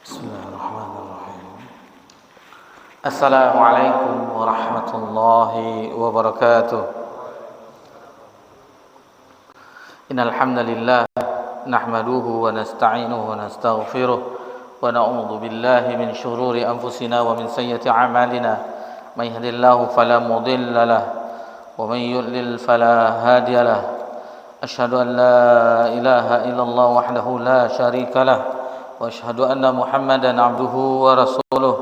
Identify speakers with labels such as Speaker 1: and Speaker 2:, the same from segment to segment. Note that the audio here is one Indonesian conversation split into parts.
Speaker 1: Bismillahirrahmanirrahim. Assalamualaikum warahmatullahi wabarakatuh. Innal hamdalillah nahmaduhu wa nasta'inuhu wa nastaghfiruh wa na'udzu billahi min shururi anfusina wa min sayyiati a'malina. May yahdihillahu fala mudilla lahu wa may yudlil fala hadiya lahu. Asyhadu an la ilaha illallah wahdahu la syarika lahu wa asyhadu anna Muhammadan abduhu wa rasuluh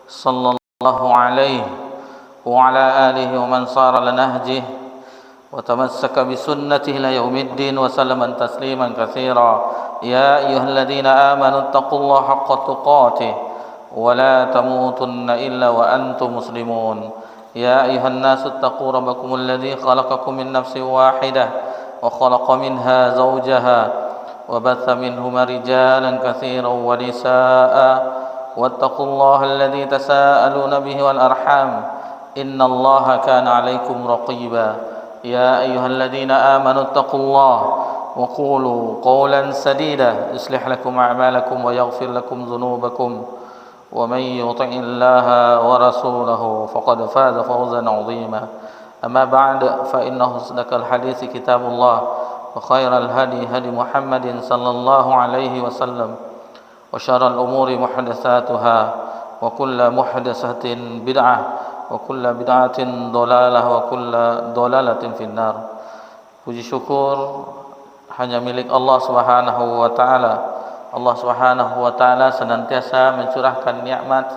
Speaker 1: sallallahu alaihi wa ala alihi wa man sara ala nahjihi wa tamassaka bi sunnatihi ila yaumiddin wa sallama tasliman katsira. Ya ayyuhalladzina amanu taqullaha haqqa tuqatih wa la tamutunna illa wa antum muslimun. Ya ayyuhan nasu taqu rabbakumul ladzi khalaqakum min nafsin wahidah wa khalaqa minha zawjaha وبث منهما رجالا كثيرا ونساء واتقوا الله الذي تساءلون به والأرحام إن الله كان عليكم رقيبا. يا أيها الذين آمنوا اتقوا الله وقولوا قولا سديدا يصلح لكم أعمالكم ويغفر لكم ذنوبكم ومن يطع الله ورسوله فقد فاز فوزا عظيما. أما بعد فإن أصدق الحديث كتاب الله وخير الهدي هدي محمد صلى الله عليه وسلم وشر الأمور محدثاتها وكل محدثة بدعة وكل بدعة ضلالة وكل ضلالة في النار. Puji syukur hanya milik Allah Subhanahu wa taala. Allah Subhanahu wa taala senantiasa mencurahkan nikmat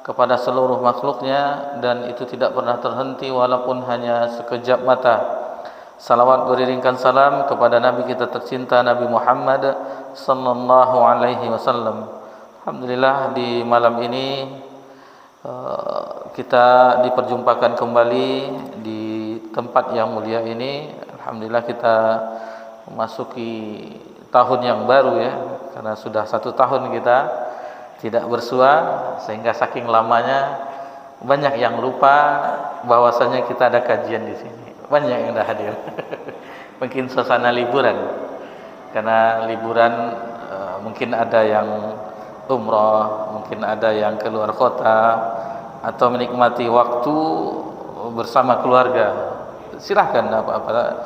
Speaker 1: kepada seluruh makhluknya dan itu tidak pernah terhenti walaupun hanya sekejap mata. Salawat beriringkan salam kepada Nabi kita tercinta Nabi Muhammad sallallahu alaihi wasallam. Alhamdulillah di malam ini kita diperjumpakan kembali di tempat yang mulia ini. Alhamdulillah kita memasuki tahun yang baru ya, karena sudah 1 tahun kita tidak bersua, sehingga saking lamanya banyak yang lupa bahwasanya kita ada kajian di sini. Banyak yang dah hadir. Mungkin suasana liburan, karena liburan mungkin ada yang umrah, mungkin ada yang keluar kota atau menikmati waktu bersama keluarga. Silahkan apa-apa,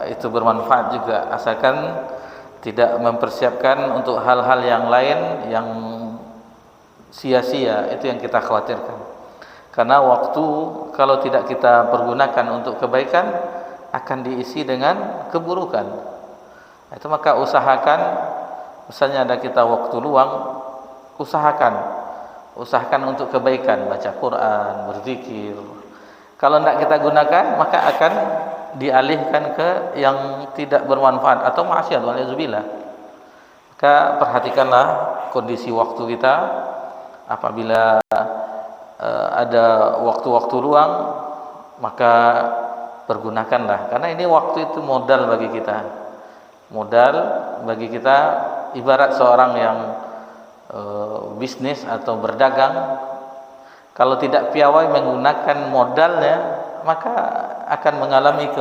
Speaker 1: itu bermanfaat juga, asalkan tidak mempersiapkan untuk hal-hal yang lain yang sia-sia. Itu yang kita khawatirkan. Karena waktu kalau tidak kita pergunakan untuk kebaikan akan diisi dengan keburukan. Itu maka usahakan, misalnya ada kita waktu luang, usahakan untuk kebaikan, baca Quran, berzikir. Kalau tidak kita gunakan maka akan dialihkan ke yang tidak bermanfaat atau maksiat, waliyadzubillah. Maka perhatikanlah kondisi waktu kita. Apabila ada waktu-waktu luang maka pergunakanlah, karena ini waktu itu modal bagi kita, ibarat seorang yang bisnis atau berdagang. Kalau tidak piawai menggunakan modalnya maka akan mengalami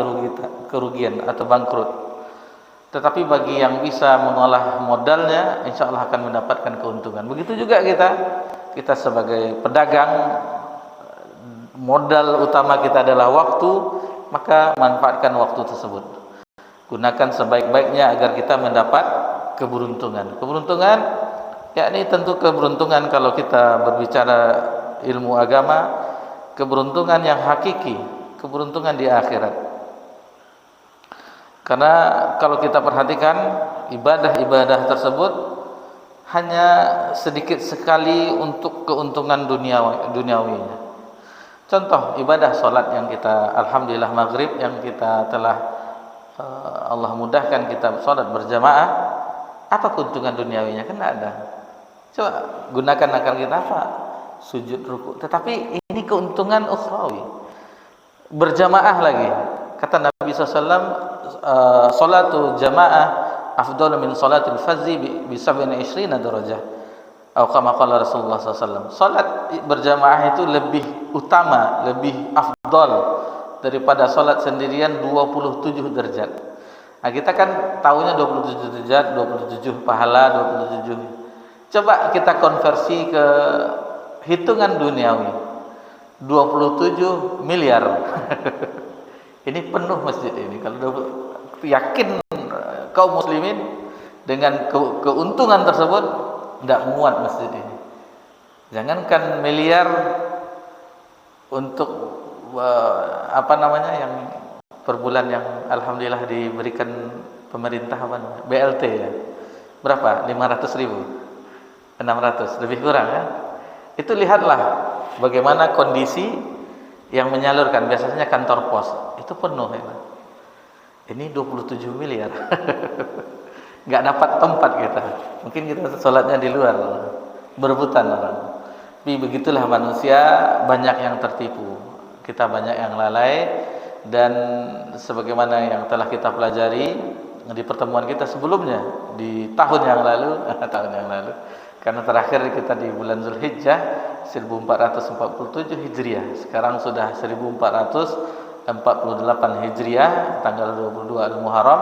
Speaker 1: kerugian atau bangkrut. Tetapi bagi yang bisa mengolah modalnya, insya Allah akan mendapatkan keuntungan. Begitu juga kita sebagai pedagang, modal utama kita adalah waktu, maka manfaatkan waktu tersebut. Gunakan sebaik-baiknya agar kita mendapat keberuntungan. Keberuntungan, yakni tentu keberuntungan kalau kita berbicara ilmu agama, keberuntungan yang hakiki, keberuntungan di akhirat. Karena kalau kita perhatikan ibadah-ibadah tersebut hanya sedikit sekali untuk keuntungan duniawinya. Contoh ibadah solat yang kita, alhamdulillah maghrib yang kita telah Allah mudahkan kita solat berjamaah, apa keuntungan duniawinya? Kan tidak ada. Coba gunakan akal kita, apa? Sujud, ruku. Tetapi ini keuntungan ukhrawi. Berjamaah lagi. Kata Nabi SAW, salatu jamaah afdalu min salatil fardhi bi 27 darajah. Atau kama qala Rasulullah SAW. Salat berjamaah itu lebih utama, lebih afdal daripada salat sendirian 27 derajat. Nah, kita kan tahunya 27 derajat, 27 pahala, 27 Coba kita konversi ke hitungan duniawi, 27 miliar. Ini penuh masjid ini. Kalau yakin kaum muslimin dengan keuntungan tersebut tidak muat masjid ini. Jangankan miliar untuk yang per bulan yang alhamdulillah diberikan pemerintah BLT ya. Berapa? 500.000. 600 lebih kurang ya. Itu lihatlah bagaimana kondisi yang menyalurkan, biasanya kantor pos itu penuh ya. Ini 27 miliar. Nggak dapat tempat kita. Mungkin kita sholatnya di luar, berebutan orang. Tapi begitulah manusia, banyak yang tertipu. Kita banyak yang lalai, dan sebagaimana yang telah kita pelajari di pertemuan kita sebelumnya di tahun yang lalu, karena terakhir kita di bulan Zulhijjah 1447 Hijriah. Sekarang sudah 1448 Hijriah, tanggal 22 Al-Muharram,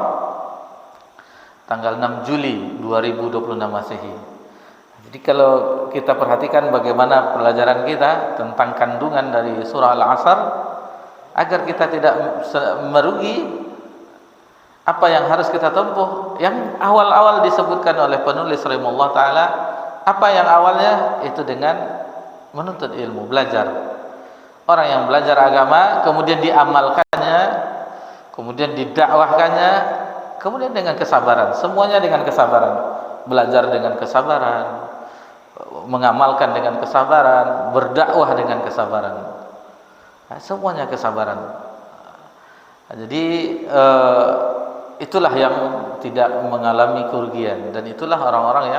Speaker 1: tanggal 6 Juli 2026 Masehi. Jadi kalau kita perhatikan bagaimana pelajaran kita tentang kandungan dari surah Al-Asr, agar kita tidak merugi, apa yang harus kita tempuh? Yang awal-awal disebutkan oleh penulis rahimahullah ta'ala. Apa yang awalnya? Itu dengan menuntut ilmu, belajar. Orang yang belajar agama, kemudian diamalkannya, kemudian didakwahkannya, kemudian dengan kesabaran. Semuanya dengan kesabaran. Belajar dengan kesabaran, mengamalkan dengan kesabaran, berdakwah dengan kesabaran. Semuanya kesabaran. Jadi itulah yang tidak mengalami kerugian, dan itulah orang-orang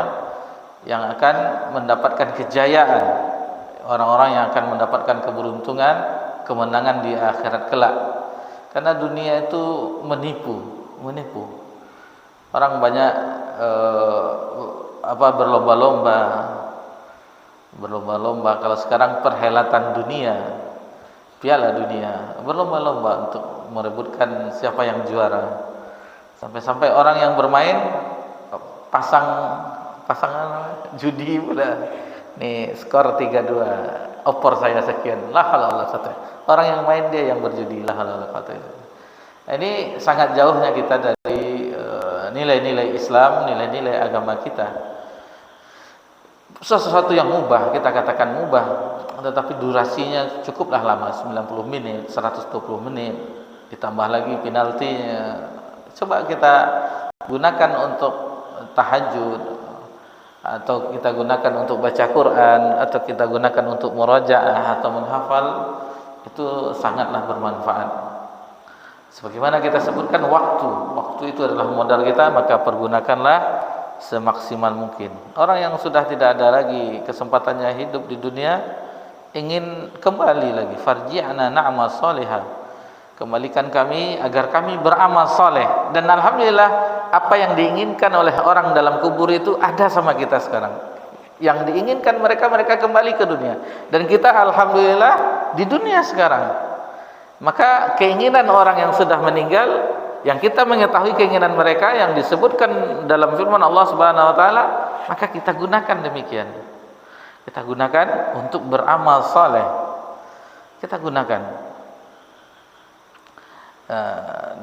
Speaker 1: yang akan mendapatkan kejayaan, orang-orang yang akan mendapatkan keberuntungan, kemenangan di akhirat kelak. Karena dunia itu menipu. Orang banyak berlomba-lomba. Kalau sekarang perhelatan dunia, piala dunia, berlomba-lomba untuk merebutkan siapa yang juara. Sampai-sampai orang yang bermain pasangan judi pula. Nih skor 3-2, opor saya sekian. La halallah satu. Orang yang main dia yang berjudi. La halallah satu. Ini sangat jauhnya kita dari nilai-nilai Islam, nilai-nilai agama kita. Sesuatu yang mubah, kita katakan mubah, tetapi durasinya cukuplah lama, 90 menit, 120 menit, ditambah lagi penaltinya. Coba kita gunakan untuk tahajud, atau kita gunakan untuk baca Quran, atau kita gunakan untuk murajaah atau menghafal, itu sangatlah bermanfaat. Sebagaimana kita sebutkan, waktu itu adalah modal kita, maka pergunakanlah semaksimal mungkin. Orang yang sudah tidak ada lagi kesempatannya hidup di dunia, ingin kembali lagi, farji'na na'mal salihah, kembalikan kami agar kami beramal saleh. Dan alhamdulillah, apa yang diinginkan oleh orang dalam kubur itu ada sama kita sekarang. Yang diinginkan mereka kembali ke dunia, dan kita alhamdulillah di dunia sekarang. Maka keinginan orang yang sudah meninggal, yang kita mengetahui keinginan mereka yang disebutkan dalam firman Allah Subhanahu wa taala, maka kita gunakan demikian. Kita gunakan untuk beramal saleh. Kita gunakan.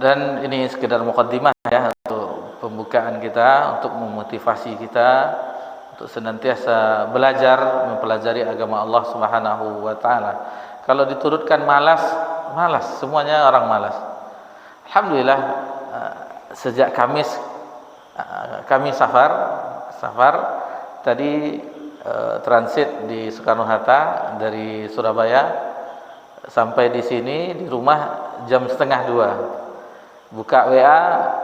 Speaker 1: Dan ini sekedar muqaddimah ya, untuk pembukaan kita, untuk memotivasi kita untuk senantiasa belajar, mempelajari agama Allah Subhanahu wa taala. Kalau diturutkan malas, semuanya orang malas. Alhamdulillah, sejak kami safar tadi, transit di Soekarno-Hatta dari Surabaya sampai di sini, di rumah jam 1:30. Buka WA,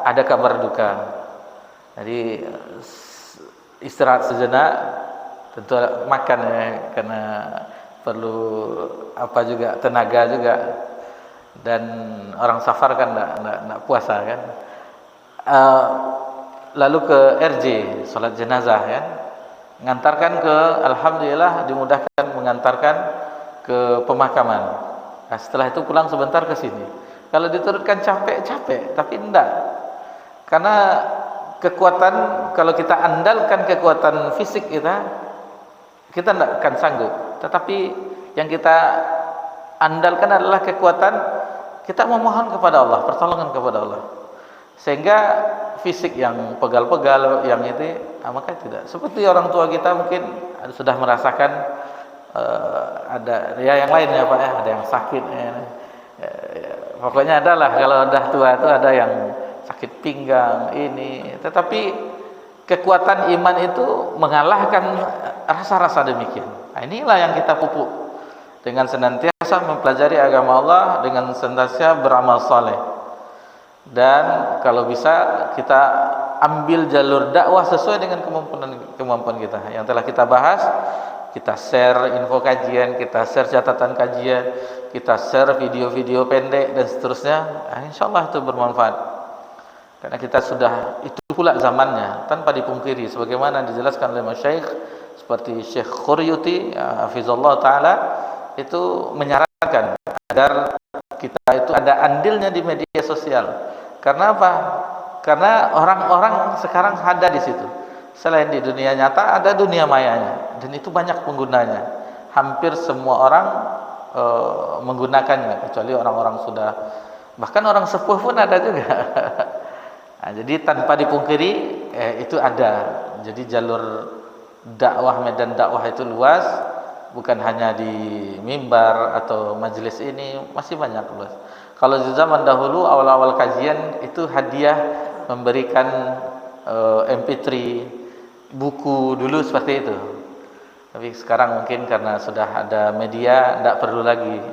Speaker 1: ada kabar duka. Jadi istirahat sejenak, tentu makan ya, karena perlu tenaga juga. Dan orang safar kan enggak puasa kan. Lalu ke RJ, salat jenazah kan. Mengantarkan ke, alhamdulillah dimudahkan mengantarkan ke pemakaman. Nah, setelah itu pulang sebentar ke sini. Kalau diturutkan capek, tapi enggak. Karena kekuatan, kalau kita andalkan kekuatan fisik kita tidak akan sanggup. Tetapi yang kita andalkan adalah kekuatan kita memohon kepada Allah, pertolongan kepada Allah. Sehingga fisik yang pegal-pegal, yang itu, maka tidak. Seperti orang tua kita mungkin sudah merasakan ada ya yang lain ya Pak ya, ada yang sakit pokoknya adalah kalau udah tua itu ada yang sakit pinggang ini, tetapi kekuatan iman itu mengalahkan rasa-rasa demikian. Nah, inilah yang kita pupuk dengan senantiasa mempelajari agama Allah, dengan senantiasa beramal saleh, dan kalau bisa kita ambil jalur dakwah sesuai dengan kemampuan kita yang telah kita bahas. Kita share info kajian, kita share catatan kajian, kita share video-video pendek dan seterusnya. Insyaallah itu bermanfaat. Karena kita sudah itu pula zamannya, tanpa dipungkiri sebagaimana dijelaskan oleh masyayikh seperti Syekh Quryuti hafizallahu taala, itu menyarankan agar kita itu ada andilnya di media sosial. Karena apa? Karena orang-orang sekarang ada di situ. Selain di dunia nyata, ada dunia mayanya, dan itu banyak penggunanya. Hampir semua orang menggunakannya, kecuali orang-orang sudah, bahkan orang sepuh pun ada juga. Nah, jadi tanpa dipungkiri itu ada. Jadi jalur dakwah, medan dakwah itu luas, bukan hanya di mimbar atau majelis ini, masih banyak luas. Kalau di zaman dahulu awal-awal kajian itu hadiah memberikan MP3, buku dulu seperti itu. Tapi sekarang mungkin karena sudah ada media, tidak perlu lagi,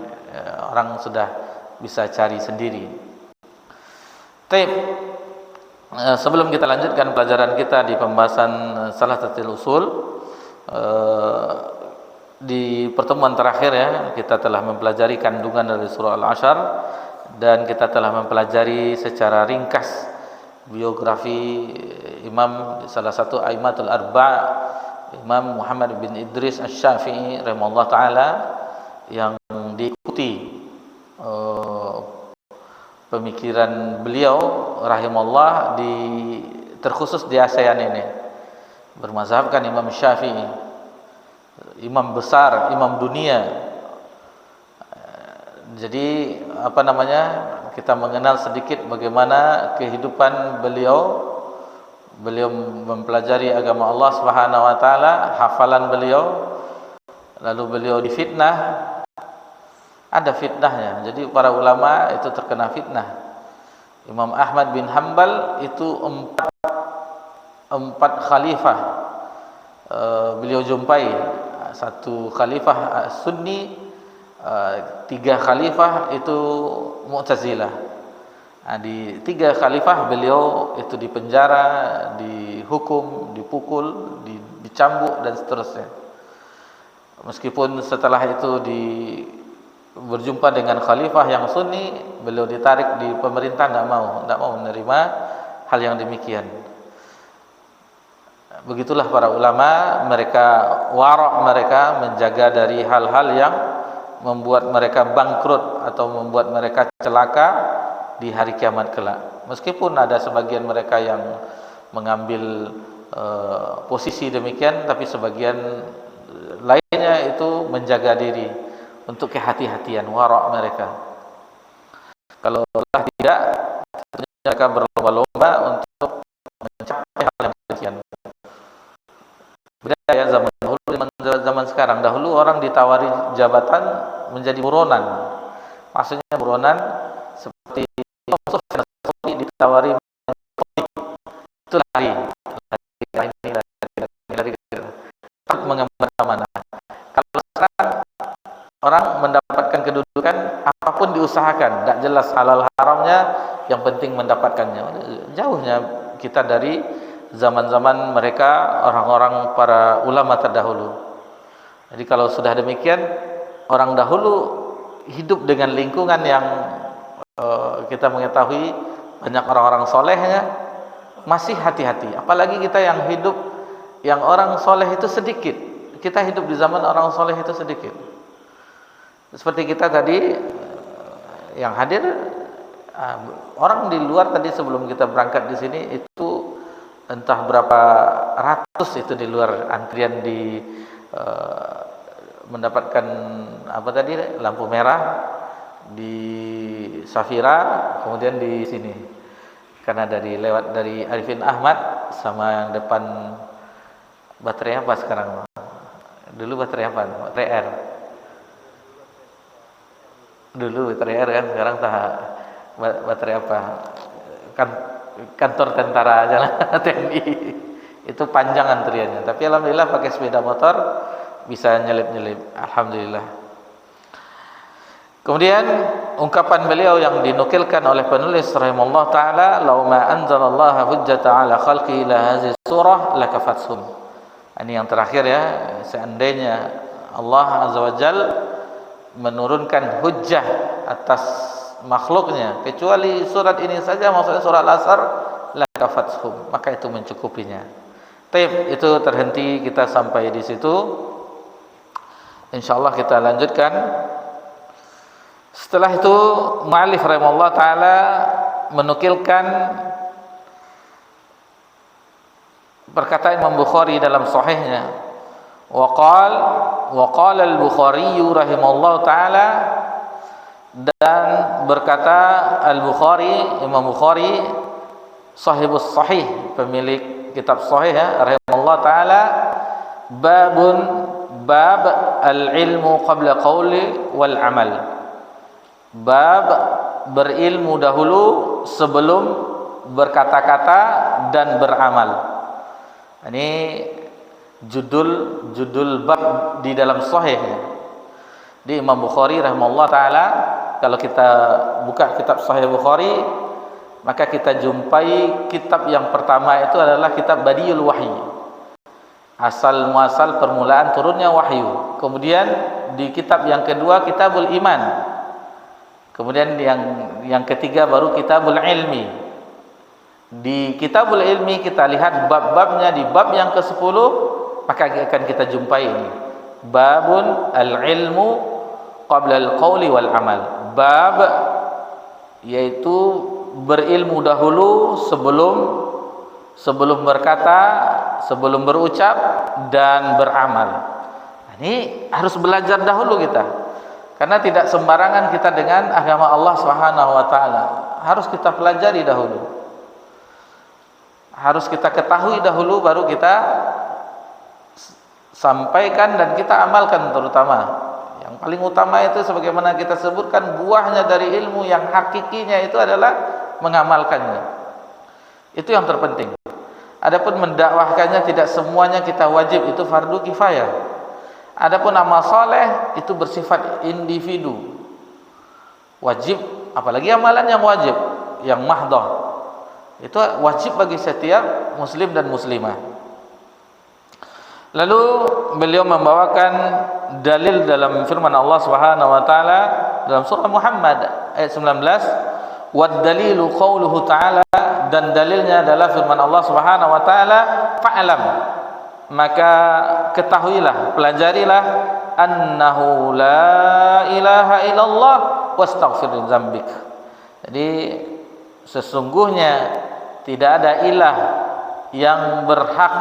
Speaker 1: orang sudah bisa cari sendiri. Baik, sebelum kita lanjutkan pelajaran kita di pembahasan Thalathatul Usul, di pertemuan terakhir ya, kita telah mempelajari kandungan dari surah Al-Asyr, dan kita telah mempelajari secara ringkas biografi Imam, salah satu Aimatul Arba', Imam Muhammad bin Idris Asy-Syafi'i rahimahullah taala, yang diikuti pemikiran beliau rahimahullah terkhusus di ASEAN ini. Bermazhabkan Imam Syafi'i, imam besar, imam dunia. Jadi kita mengenal sedikit bagaimana kehidupan beliau mempelajari agama Allah Subhanahu wa taala, hafalan beliau, lalu beliau difitnah, ada fitnahnya. Jadi para ulama itu terkena fitnah. Imam Ahmad bin Hanbal itu empat khalifah beliau jumpai, satu khalifah Sunni, tiga khalifah itu Mu'tazilah. Di tiga khalifah beliau itu dipenjara, dihukum, dipukul, dicambuk dan seterusnya. Meskipun setelah itu berjumpa dengan khalifah yang Sunni, beliau ditarik di pemerintah, tidak mau menerima hal yang demikian. Begitulah para ulama, mereka wara', mereka menjaga dari hal-hal yang membuat mereka bangkrut atau membuat mereka celaka di hari kiamat kelak. Meskipun ada sebagian mereka yang mengambil posisi demikian, tapi sebagian lainnya itu menjaga diri untuk kehati-hatian, wara' mereka. Kalau tidak, mereka berlomba-lomba untuk mencapai hal yang demikian. Beda ya zaman dahulu dengan zaman sekarang. Dahulu orang ditawari jabatan menjadi buronan. Maksudnya buronan seperti ditawari itu lari mengemana-mana. Kalau sekarang orang mendapatkan kedudukan, apapun diusahakan, tidak jelas halal haramnya, yang penting mendapatkannya. Jauhnya kita dari zaman-zaman mereka, orang-orang para ulama terdahulu. Jadi kalau sudah demikian, orang dahulu hidup dengan lingkungan yang kita mengetahui banyak orang-orang solehnya, masih hati-hati. Apalagi kita yang hidup, yang orang soleh itu sedikit. Kita hidup di zaman orang soleh itu sedikit. Seperti kita tadi yang hadir, orang di luar tadi sebelum kita berangkat di sini itu entah berapa ratus itu di luar antrian di mendapatkan apa tadi, lampu merah di Safira, kemudian di sini karena lewat dari Arifin Ahmad sama yang depan. Baterai apa sekarang? Dulu baterai apa? Baterai R. Dulu baterai R kan, sekarang baterai apa? Kan kantor tentara aja lah, TNI. Itu panjang antriannya. Tapi alhamdulillah pakai sepeda motor bisa nyelip-nyelip. Alhamdulillah. Kemudian ungkapan beliau yang dinukilkan oleh penulis rahimahullah taala, "Lau ma anzalallahu hujjata ala khalqi ila hadhihi surah lakafathum." Ini yang terakhir ya, seandainya Allah azza wajal menurunkan hujjah atas makhluknya kecuali surat ini saja, maksudnya surat Al-Asr, lakafathum, maka itu mencukupinya. Taib, itu terhenti kita sampai di situ. Insyaallah kita lanjutkan. Setelah itu mu'allif rahimahullah taala menukilkan perkataan Imam Bukhari dalam sahihnya, wa qala al-Bukhari rahimahullah taala, dan berkata Al-Bukhari, Imam Bukhari sahibus sahih, pemilik kitab sahih ya, rahimahullah taala, bab al-ilmu qabla qawli wal amal. Bab berilmu dahulu sebelum berkata-kata dan beramal. Ini judul bab di dalam sahih di Imam Bukhari rahimahullah taala. Kalau kita buka kitab Sahih Bukhari, maka kita jumpai kitab yang pertama itu adalah kitab Badiul Wahyi, asal muasal permulaan turunnya wahyu. Kemudian di kitab yang kedua Kitabul Iman. Kemudian yang ketiga baru Kitabul Ilmi. Di Kitabul Ilmi kita lihat bab-babnya, di bab yang ke-10 maka akan kita jumpai ini. Babun al-ilmu qabla al-qawli wal amal. Bab yaitu berilmu dahulu sebelum berkata, sebelum berucap dan beramal. Ini harus belajar dahulu kita. Karena tidak sembarangan kita dengan agama Allah Subhanahu wa taala. Harus kita pelajari dahulu. Harus kita ketahui dahulu baru kita sampaikan dan kita amalkan terutama. Yang paling utama itu sebagaimana kita sebutkan, buahnya dari ilmu yang hakikinya itu adalah mengamalkannya. Itu yang terpenting. Adapun mendakwahkannya tidak semuanya kita wajib, itu fardu kifayah. Adapun amal soleh itu bersifat individu, wajib, apalagi amalan yang wajib, yang mahdoh, itu wajib bagi setiap muslim dan muslimah. Lalu beliau membawakan dalil dalam firman Allah Subhanahu wa taala dalam surah Muhammad ayat 19, wad dalilu qauluhu ta'ala, dan dalilnya adalah firman Allah Subhanahu wa taala, fa'lam, maka ketahuilah, pelajarilah, annahu la ilaha illallah wastaghfir li dzambik. Jadi sesungguhnya tidak ada ilah yang berhak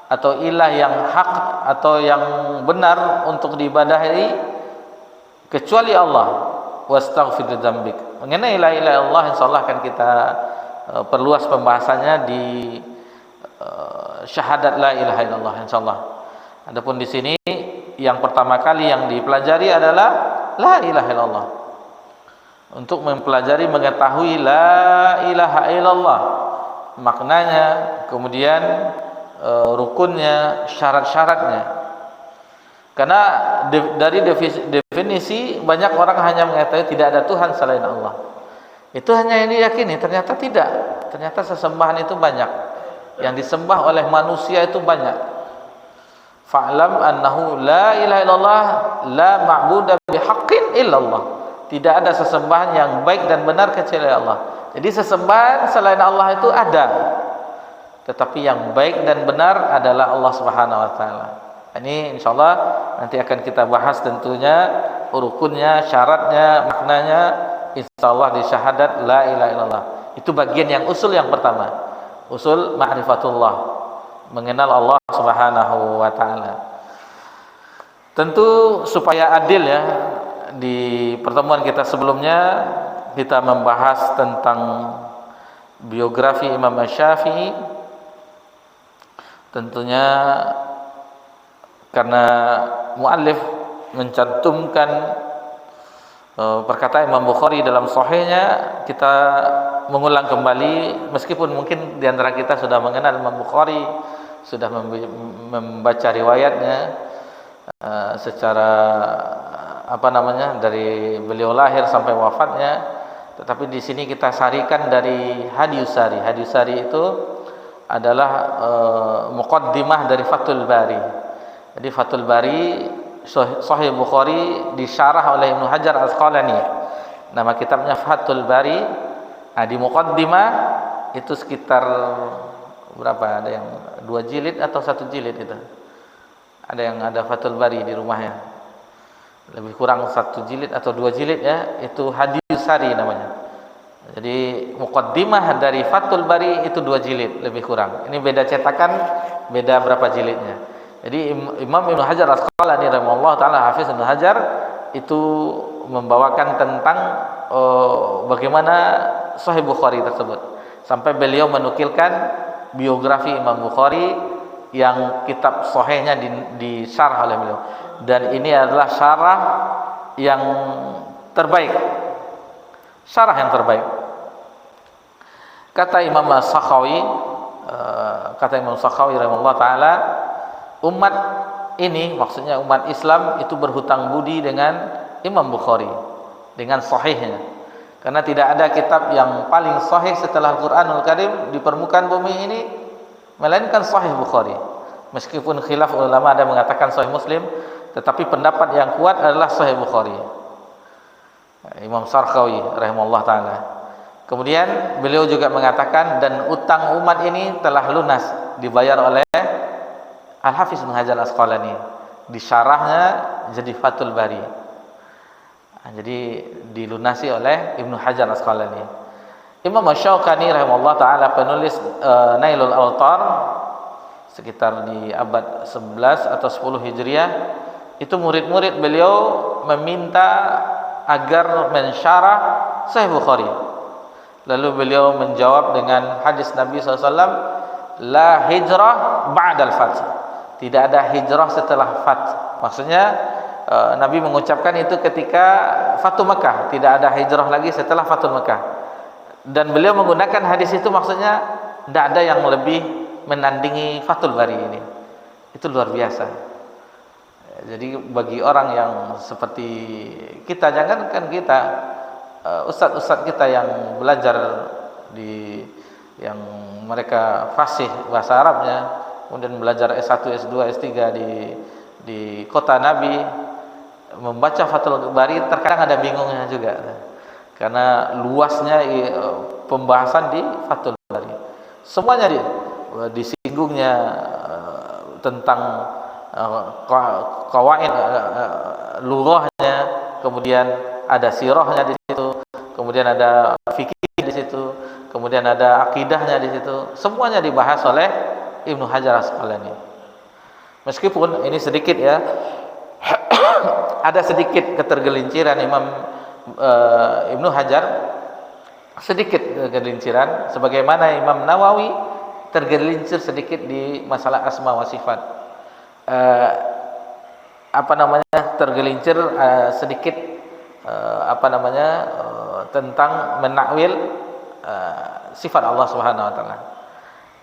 Speaker 1: atau ilah yang hak atau yang benar untuk diibadahi kecuali Allah, wastaghfir li dzambik. Mengenai la ilaha illallah insyaallah akan kita perluas pembahasannya di syahadat la ilaha illallah insyaallah. Adapun di sini yang pertama kali yang dipelajari adalah la ilaha illallah. Untuk mempelajari, mengetahui la ilaha illallah, maknanya, kemudian rukunnya, syarat-syaratnya. Karena dari definisi banyak orang hanya mengetahui tidak ada Tuhan selain Allah. Itu hanya yang diyakini, ternyata tidak. Ternyata sesembahan itu banyak. Yang disembah oleh manusia itu banyak. Fa'lam annahu la ilaha illallah la ma'budu bihaqqin illallah. Tidak ada sesembahan yang baik dan benar kecuali Allah. Jadi sesembahan selain Allah itu ada, tetapi yang baik dan benar adalah Allah Subhanahu wa taala. Ini insyaallah nanti akan kita bahas tentunya rukunnya, syaratnya, maknanya insyaallah di syahadat la ilaha illallah. Itu bagian yang usul yang pertama. usul ma'rifatullah, mengenal Allah Subhanahu wa taala. Tentu supaya adil ya, di pertemuan kita sebelumnya kita membahas tentang biografi Imam Asy-Syafi'i. Tentunya karena muallif mencantumkan perkataan Imam Bukhari dalam sahihnya, kita mengulang kembali meskipun mungkin di antara kita sudah mengenal Imam Bukhari, sudah membaca riwayatnya secara dari beliau lahir sampai wafatnya, tetapi di sini kita sarikan dari Hadis Sari. Hadis Sari itu adalah muqaddimah dari Fathul Bari. Jadi Fathul Bari Sahih Bukhari disyarah oleh Ibnu Hajar Al-Asqalani. Nama kitabnya Fathul Bari. Nah, di muqaddimah itu sekitar berapa? Ada yang 2 jilid atau 1 jilid itu. Ada yang ada Fathul Bari di rumahnya. Lebih kurang 1 jilid atau 2 jilid ya, itu Hadis Sari namanya. Jadi muqaddimah dari Fathul Bari itu 2 jilid lebih kurang. Ini beda cetakan, beda berapa jilidnya. Jadi Imam Ibnu Hajar Al-Asqalani rahimahullah taala, Hafiz Ibnu Hajar itu membawakan tentang bagaimana Sahih Bukhari tersebut, sampai beliau menukilkan biografi Imam Bukhari yang kitab sahihnya disyarah oleh beliau, dan ini adalah syarah yang terbaik, syarah yang terbaik. Kata Imam Sakhawi, rahimahullah taala, umat ini, maksudnya umat Islam itu berhutang budi dengan Imam Bukhari, dengan sahihnya, karena tidak ada kitab yang paling sahih setelah Al-Quranul Karim di permukaan bumi ini melainkan Sahih Bukhari. Meskipun khilaf ulama, ada mengatakan Sahih Muslim, tetapi pendapat yang kuat adalah Sahih Bukhari. Imam Sarkawi rahimahullah taala. Kemudian beliau juga mengatakan, dan utang umat ini telah lunas, dibayar oleh Al-Hafiz Ibnu Hajar Al-Asqalani di syarahnya jadi Fathul Bari. Jadi dilunasi oleh Ibnu Hajar Al-Asqalani. Imam Asy-Syaukani rahimahullah taala, penulis Nailul Awtar sekitar di abad 11 atau 10 Hijriah, itu murid-murid beliau meminta agar mensyarah Sahih Bukhari. Lalu beliau menjawab dengan hadis Nabi SAW, la hijrah ba'dal fath. Tidak ada hijrah setelah fath. Maksudnya Nabi mengucapkan itu ketika Fathu Mekah, tidak ada hijrah lagi setelah Fathu Mekah. Dan beliau menggunakan hadis itu, maksudnya tidak ada yang lebih menandingi Fathul Bari ini. Itu luar biasa. Jadi bagi orang yang seperti kita, jangankan kita, ustadz-ustadz kita yang belajar yang mereka fasih bahasa Arabnya, kemudian belajar S1, S2, S3 di kota Nabi, membaca Fathul Bari terkadang ada bingungnya juga, karena luasnya pembahasan di Fathul Bari. Semuanya disinggungnya tentang qawaid lughahnya, kemudian ada sirahnya di situ, kemudian ada fikih di situ, kemudian ada akidahnya di situ. Semuanya dibahas oleh Ibnu Hajar Al-Asqalani. Meskipun ini sedikit ya, ada sedikit ketergelinciran Imam Ibnu Hajar, sedikit ketergelinciran, sebagaimana Imam Nawawi tergelincir sedikit di masalah asma wa sifat. Tergelincir sedikit tentang menakwil sifat Allah Subhanahu wa taala.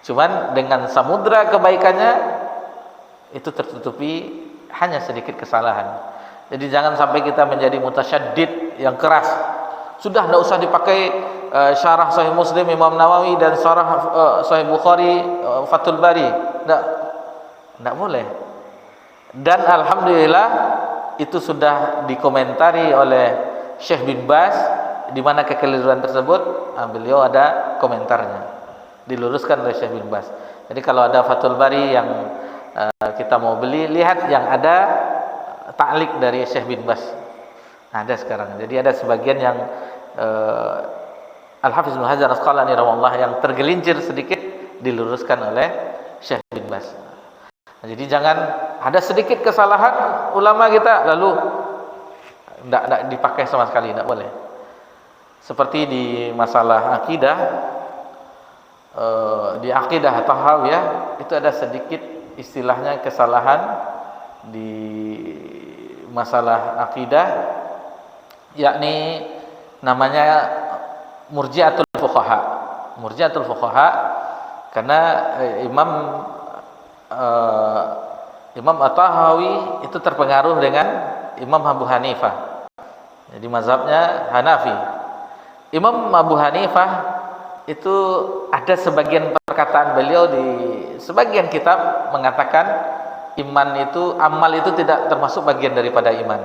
Speaker 1: Cuman dengan samudra kebaikannya itu tertutupi hanya sedikit kesalahan. Jadi jangan sampai kita menjadi mutasyaddid yang keras. Sudah tidak usah dipakai syarah Sahih Muslim Imam Nawawi dan syarah Sahih Bukhari Fathul Bari. Tidak boleh. Dan alhamdulillah itu sudah dikomentari oleh Syekh bin Baz, di mana kekeliruan tersebut beliau ada komentarnya, diluruskan oleh Syekh bin Baz. Jadi kalau ada Fathul Bari yang kita mau beli, lihat yang ada ta'liq dari Syekh bin Baz. Ada sekarang. Jadi ada sebagian yang Al-Hafiz Ibnu Hajar Al-Asqalani rahimahullah yang tergelincir sedikit, diluruskan oleh Syekh bin Baz. Jadi jangan ada sedikit kesalahan ulama kita lalu tidak dipakai sama sekali, tidak boleh. Seperti di masalah akidah, di akidah tahawiyah itu ada sedikit istilahnya kesalahan di masalah akidah, yakni namanya murji'atul fuqaha. Murji'atul fuqaha karena Imam At-Tahawi itu terpengaruh dengan Imam Abu Hanifah. Jadi mazhabnya Hanafi. Imam Abu Hanifah itu ada sebagian perkataan beliau di sebagian kitab mengatakan amal itu tidak termasuk bagian daripada iman.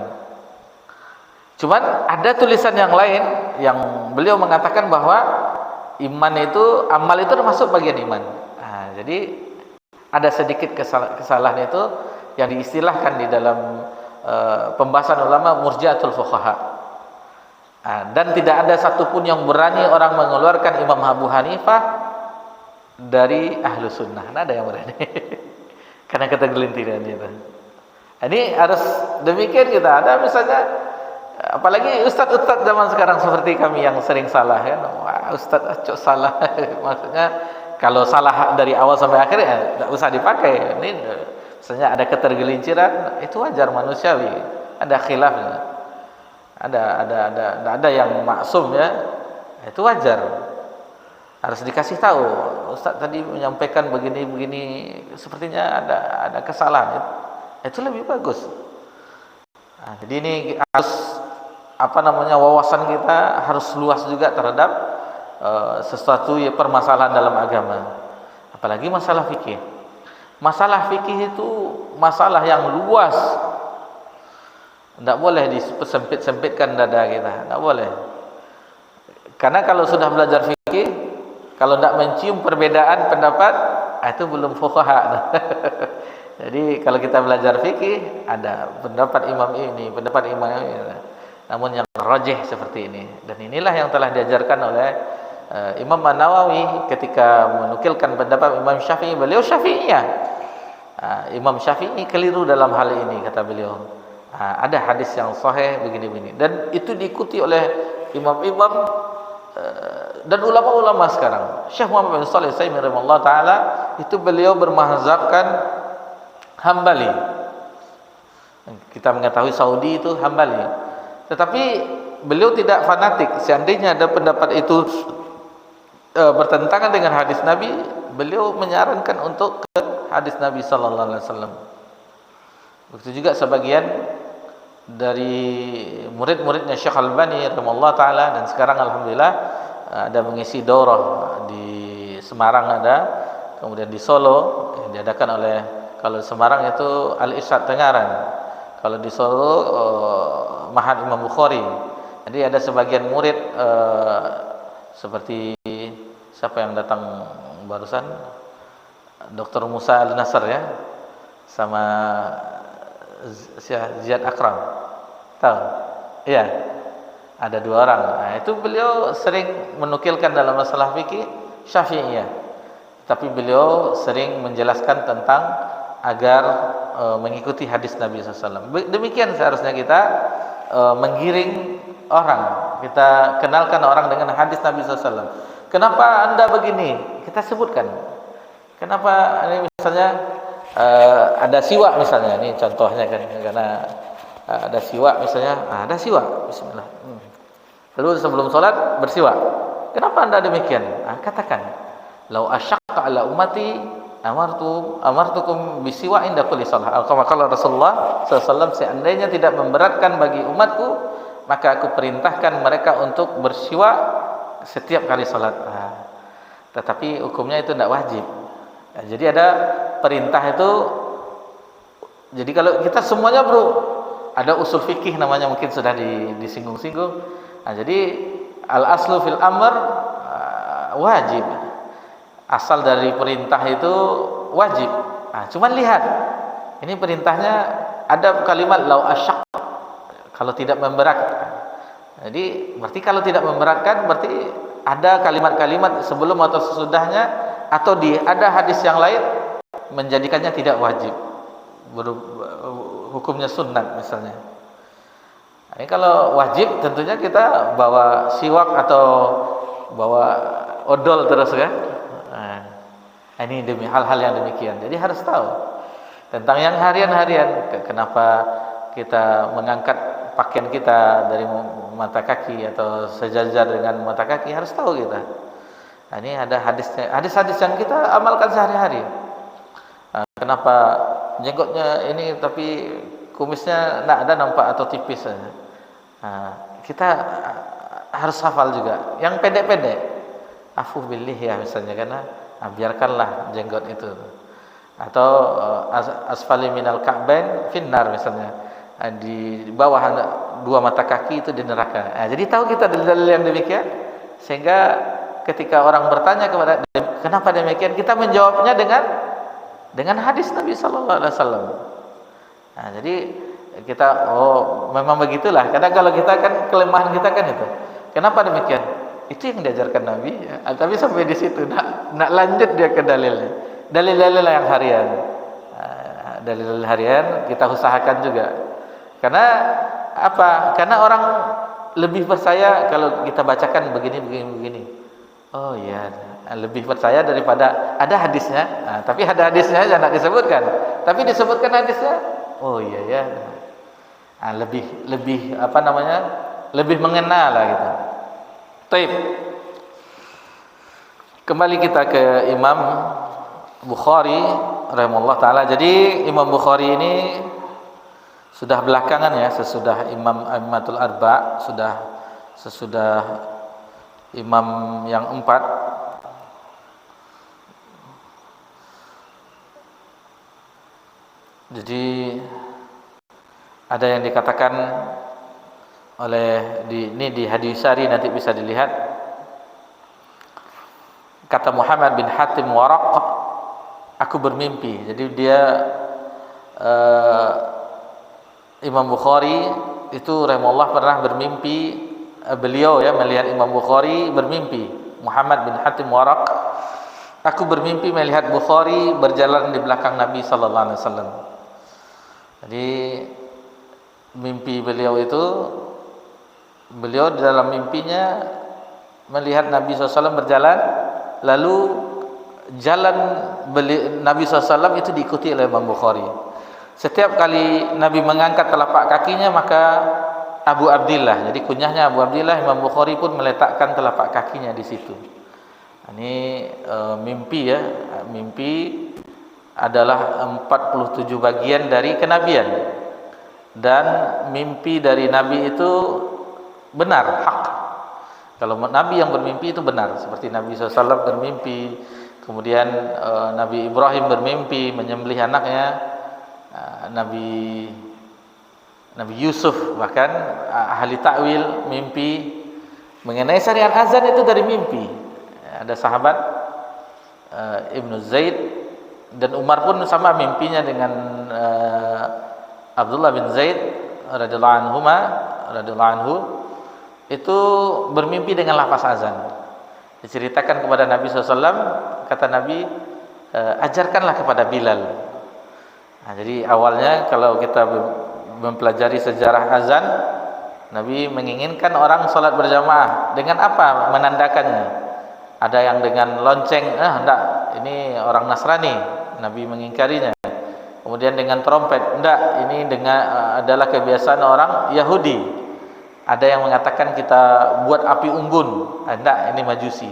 Speaker 1: Cuman ada tulisan yang lain yang beliau mengatakan bahwa amal itu termasuk bagian iman. Nah, jadi ada sedikit kesalahan itu yang diistilahkan di dalam pembahasan ulama murji'atul fuqaha. Dan tidak ada satupun yang berani orang mengeluarkan Imam Abu Hanifah dari ahlu sunnah. Tidak ada yang berani. Karena ketergelintiran itu. Ini harus demikian kita. Ada misalnya, apalagi ustadz-ustadz zaman sekarang seperti kami yang sering salah kan. Wah, ustadz acok salah. Maksudnya kalau salah dari awal sampai akhir ya tidak usah dipakai. Ini misalnya ada ketergelinciran, itu wajar manusiawi. Ada khilafnya. Ada yang maksum ya. Itu wajar. Harus dikasih tahu, Ustaz tadi menyampaikan begini sepertinya ada kesalahan. Itu lebih bagus. Nah, jadi ini harus wawasan kita harus luas juga terhadap sesuatu ya permasalahan dalam agama. Apalagi masalah fikih. Masalah fikih itu masalah yang luas. Tidak boleh disempit-sempitkan dada kita, tidak boleh. Karena kalau sudah belajar fikih, kalau tidak mencium perbedaan pendapat, itu belum fuqaha. Jadi kalau kita belajar fikih, ada pendapat imam ini, pendapat imam ini. Namun yang rajih seperti ini. Dan inilah yang telah diajarkan oleh Imam An-Nawawi ketika menukilkan pendapat Imam Syafi'i. Beliau Syafi'iyah. Imam Syafi'i keliru dalam hal ini, kata beliau. Ada hadis yang sahih begini-begini. Dan itu diikuti oleh imam-imam dan ulama-ulama sekarang. Syekh Muhammad bin Shalih Al-Utsaimin rahimahullah taala itu beliau bermazhabkan Hambali. Kita mengetahui Saudi itu Hambali. Tetapi beliau tidak fanatik. Seandainya ada pendapat itu bertentangan dengan hadis Nabi, beliau menyarankan untuk ke hadis Nabi sallallahu alaihi wasallam. Begitu juga sebagian dari murid-muridnya Syekh Al-Albani rahimahullah taala, dan sekarang alhamdulillah ada mengisi daurah di Semarang, ada kemudian di Solo yang diadakan oleh, kalau di Semarang itu Al-Irsyad Tengaran, kalau di Solo Mahat Imam Bukhari. Jadi ada sebagian murid seperti siapa yang datang barusan, Dr. Musa Al-Nasr ya, sama Ziyad Akram, tahu? Iya, ada dua orang. Nah, itu beliau sering menukilkan dalam masalah fikih Syafi'iyah, tapi beliau sering menjelaskan tentang agar mengikuti hadis Nabi SAW. Demikian seharusnya kita menggiring orang, kita kenalkan orang dengan hadis Nabi SAW. Kenapa anda begini? Kita sebutkan. Kenapa ini misalnya ada siwak misalnya, ini contohnya kan, karena ada siwak misalnya, ada siwak, bismillah. Lalu sebelum sholat bersiwak. Kenapa anda demikian? Katakan, lau asyaqqa ala ummati amartukum bisiwak inda kulli shalah. Kalau Rasulullah SAW, seandainya tidak memberatkan bagi umatku, maka aku perintahkan mereka untuk bersiwak setiap kali sholat. Tetapi hukumnya itu tidak wajib. Jadi ada perintah itu. Jadi kalau kita semuanya ada usul fikih namanya, mungkin sudah disinggung-singgung. Jadi al-aslu fil amr wajib. Asal dari perintah itu wajib. Cuman lihat, ini perintahnya ada kalimat lau asyaq, kalau tidak memberatkan. Jadi berarti kalau tidak memberatkan, berarti ada kalimat-kalimat sebelum atau sesudahnya atau ada hadis yang lain menjadikannya tidak wajib, hukumnya sunnat misalnya. Ini kalau wajib tentunya kita bawa siwak atau bawa odol terus kan. Nah, ini demi hal-hal yang demikian. Jadi harus tahu tentang yang harian-harian. Kenapa kita mengangkat pakaian kita dari mata kaki atau sejajar dengan mata kaki, harus tahu kita. Nah, ini ada hadisnya, hadis-hadis yang kita amalkan sehari-hari. Nah, kenapa jenggotnya ini tapi kumisnya tidak ada nampak atau tipis saja. Nah, kita harus hafal juga. Yang pendek-pendek, afu bilih ya misalnya, karena biarkanlah jenggot itu. Atau asfali minal ka'bain finnar misalnya, di bawah dua mata kaki itu di neraka. Nah, jadi tahu kita dalil-dalil yang demikian, sehingga ketika orang bertanya kepada kenapa demikian, kita menjawabnya dengan hadis Nabi sallallahu alaihi wasallam. Nah, jadi kita memang begitulah. Kadang kalau kita kan kelemahan kita kan itu. Kenapa demikian? Itu yang diajarkan Nabi ya. Tapi sampai di situ nak lanjut dia ke dalilnya. Dalil-dalil yang harian. Dalil harian kita usahakan juga. Karena apa? Karena orang lebih percaya kalau kita bacakan begini. Oh iya, lebih percaya daripada ada hadisnya. Nah, tapi ada hadisnya jangan disebutkan. Tapi disebutkan hadisnya. Oh iya ya. Nah, lebih apa namanya? Lebih mengenal lah gitu. Taib. Kembali kita ke Imam Bukhari rahimahullah taala. Jadi Imam Bukhari ini sudah belakangan ya, sesudah Imam A'immatul Arba, sesudah imam yang 4. Jadi ada yang dikatakan oleh di hadis Sari, nanti bisa dilihat, kata Muhammad bin Hatim Waraq, aku bermimpi. Jadi dia Imam Bukhari itu rahimahullah pernah bermimpi, beliau ya melihat Imam Bukhari bermimpi. Muhammad bin Hatim Waraq, aku bermimpi melihat Bukhari berjalan di belakang Nabi sallallahu alaihi wasallam. Jadi mimpi beliau itu, beliau dalam mimpinya melihat Nabi SAW berjalan, lalu jalan Nabi SAW itu diikuti oleh Imam Bukhari. Setiap kali Nabi mengangkat telapak kakinya, maka Abu Abdillah, jadi kunyahnya Abu Abdillah, Imam Bukhari pun meletakkan telapak kakinya di situ. Ini mimpi ya, mimpi adalah 47 bagian dari kenabian, dan mimpi dari Nabi itu benar, hak. Kalau Nabi yang bermimpi itu benar, seperti Nabi SAW bermimpi, kemudian Nabi Ibrahim bermimpi menyembelih anaknya, Nabi Yusuf, bahkan ahli takwil mimpi mengenai syariat azan itu dari mimpi. Ada sahabat Ibnu Zaid dan Umar pun sama mimpinya dengan Abdullah bin Zaid radhiyallahu anhu, itu bermimpi dengan lafaz azan. Diceritakan kepada Nabi SAW, kata Nabi, ajarkanlah kepada Bilal. Nah, jadi awalnya kalau kita mempelajari sejarah azan, Nabi menginginkan orang sholat berjamaah. Dengan apa menandakannya? Ada yang dengan lonceng, enggak, ini orang Nasrani, Nabi mengingkarinya. Kemudian dengan trompet, enggak, ini adalah kebiasaan orang Yahudi. Ada yang mengatakan kita buat api unggun, enggak, ini Majusi.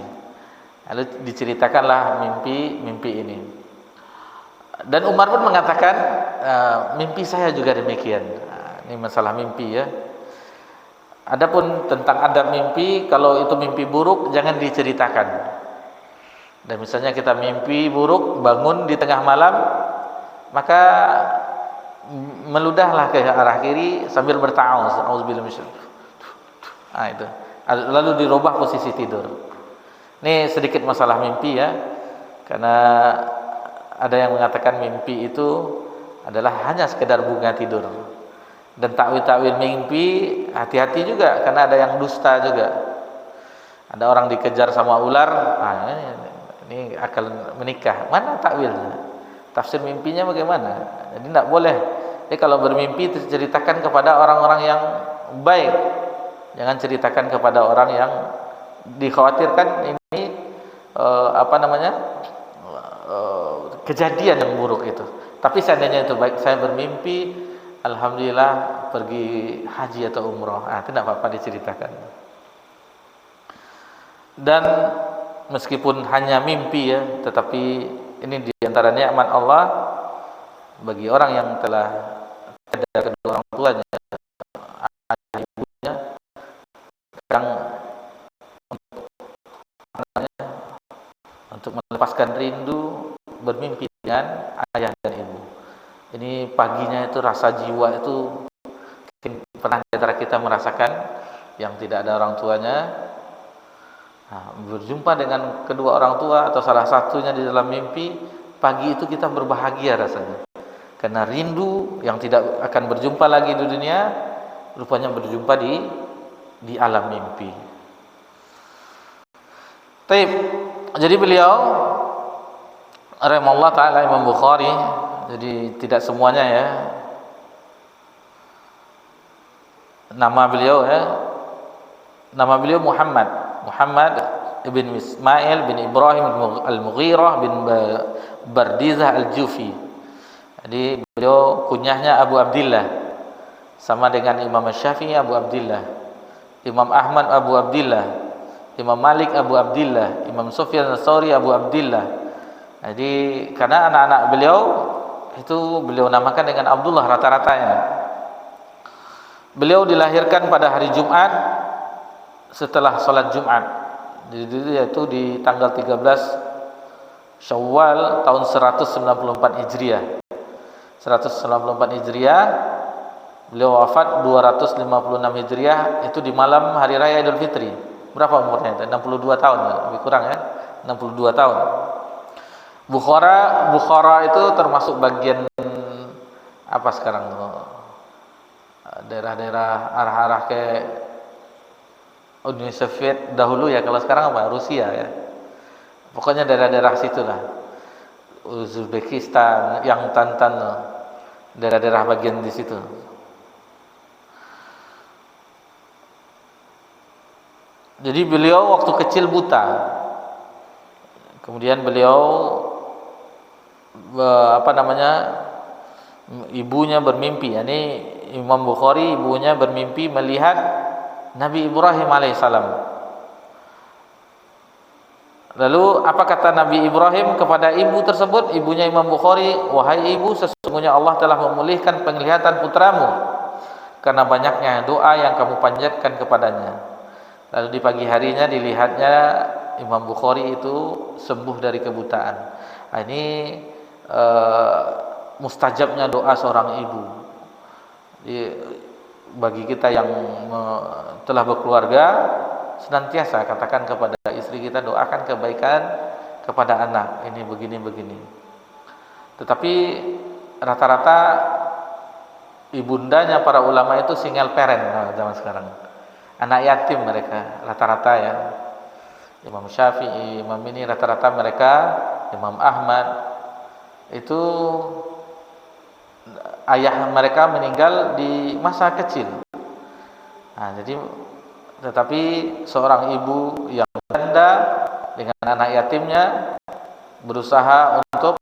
Speaker 1: Lalu diceritakanlah mimpi ini. Dan Umar pun mengatakan, mimpi saya juga demikian. Ini masalah mimpi ya. Adapun tentang adab mimpi, kalau itu mimpi buruk jangan diceritakan. Dan misalnya kita mimpi buruk, bangun di tengah malam, maka meludahlah ke arah kiri sambil berta'awuz, auzubillahi minasyaitonir rajim. Nah, itu. Lalu dirubah posisi tidur. Ini sedikit masalah mimpi ya. Karena ada yang mengatakan mimpi itu adalah hanya sekedar bunga tidur. Dan takwil-takwil mimpi hati-hati juga, karena ada yang dusta juga. Ada orang dikejar sama ular, Ini akan menikah. Mana takwilnya? Tafsir mimpinya bagaimana? Jadi tidak boleh. Jadi kalau bermimpi itu ceritakan kepada orang-orang yang baik. Jangan ceritakan kepada orang yang dikhawatirkan ini kejadian yang buruk itu. Tapi seandainya itu baik, saya bermimpi alhamdulillah pergi haji atau umroh, itu tidak apa-apa diceritakan. Dan meskipun hanya mimpi ya, tetapi ini diantara nikmat Allah bagi orang yang telah ada kedua orang tuanya, ayah ibunya, yang untuk melepaskan rindu bermimpi dengan ayah dan ibu. Ini paginya itu rasa jiwa itu mungkin pernah di antara kita merasakan yang tidak ada orang tuanya. Berjumpa dengan kedua orang tua atau salah satunya di dalam mimpi, pagi itu kita berbahagia rasanya. Karena rindu yang tidak akan berjumpa lagi di dunia, rupanya berjumpa di alam mimpi. Taib. Jadi beliau rahimahullah taala Imam Bukhari, jadi tidak semuanya ya. Nama beliau Muhammad ibn Ismail bin Ibrahim al-Mughirah bin Bardizah al-Jufi. Jadi beliau kunyahnya Abu Abdillah, sama dengan Imam Syafi'i Abu Abdillah, Imam Ahmad Abu Abdillah, Imam Malik Abu Abdillah, Imam Sufyan al-Thawri Abu Abdillah. Jadi karena anak-anak beliau itu beliau namakan dengan Abdullah rata-ratanya. Beliau dilahirkan pada hari Jumat setelah sholat Jumat, yaitu di tanggal 13 Syawal tahun 194 Hijriah. 194 Hijriah, beliau wafat 256 Hijriah, itu di malam hari raya Idul Fitri. Berapa umurnya itu? 62 tahun, lebih kurang ya, 62 tahun. Bukhara itu termasuk bagian apa sekarang tuh? Daerah-daerah arah-arah ke Uni Soviet dahulu ya, kalau sekarang apa? Rusia ya. Pokoknya daerah-daerah situlah. Uzbekistan, yang Tantan, daerah-daerah bagian di situ. Jadi beliau waktu kecil buta. Kemudian beliau ibunya bermimpi. Ini Imam Bukhari, ibunya bermimpi melihat Nabi Ibrahim alaihissalam. Lalu apa kata Nabi Ibrahim kepada ibu tersebut? Ibunya Imam Bukhari, wahai ibu, sesungguhnya Allah telah memulihkan penglihatan putramu karena banyaknya doa yang kamu panjatkan kepadanya. Lalu di pagi harinya dilihatnya Imam Bukhari itu sembuh dari kebutaan. Ini mustajabnya doa seorang ibu. Bagi kita yang telah berkeluarga, senantiasa katakan kepada istri kita, doakan kebaikan kepada anak, ini begini. Tetapi rata-rata ibundanya para ulama itu single parent zaman sekarang, anak yatim mereka rata-rata ya. Imam Syafi'i, Imam ini rata-rata mereka, Imam Ahmad itu ayah mereka meninggal di masa kecil. Jadi tetapi seorang ibu yang janda dengan anak yatimnya berusaha untuk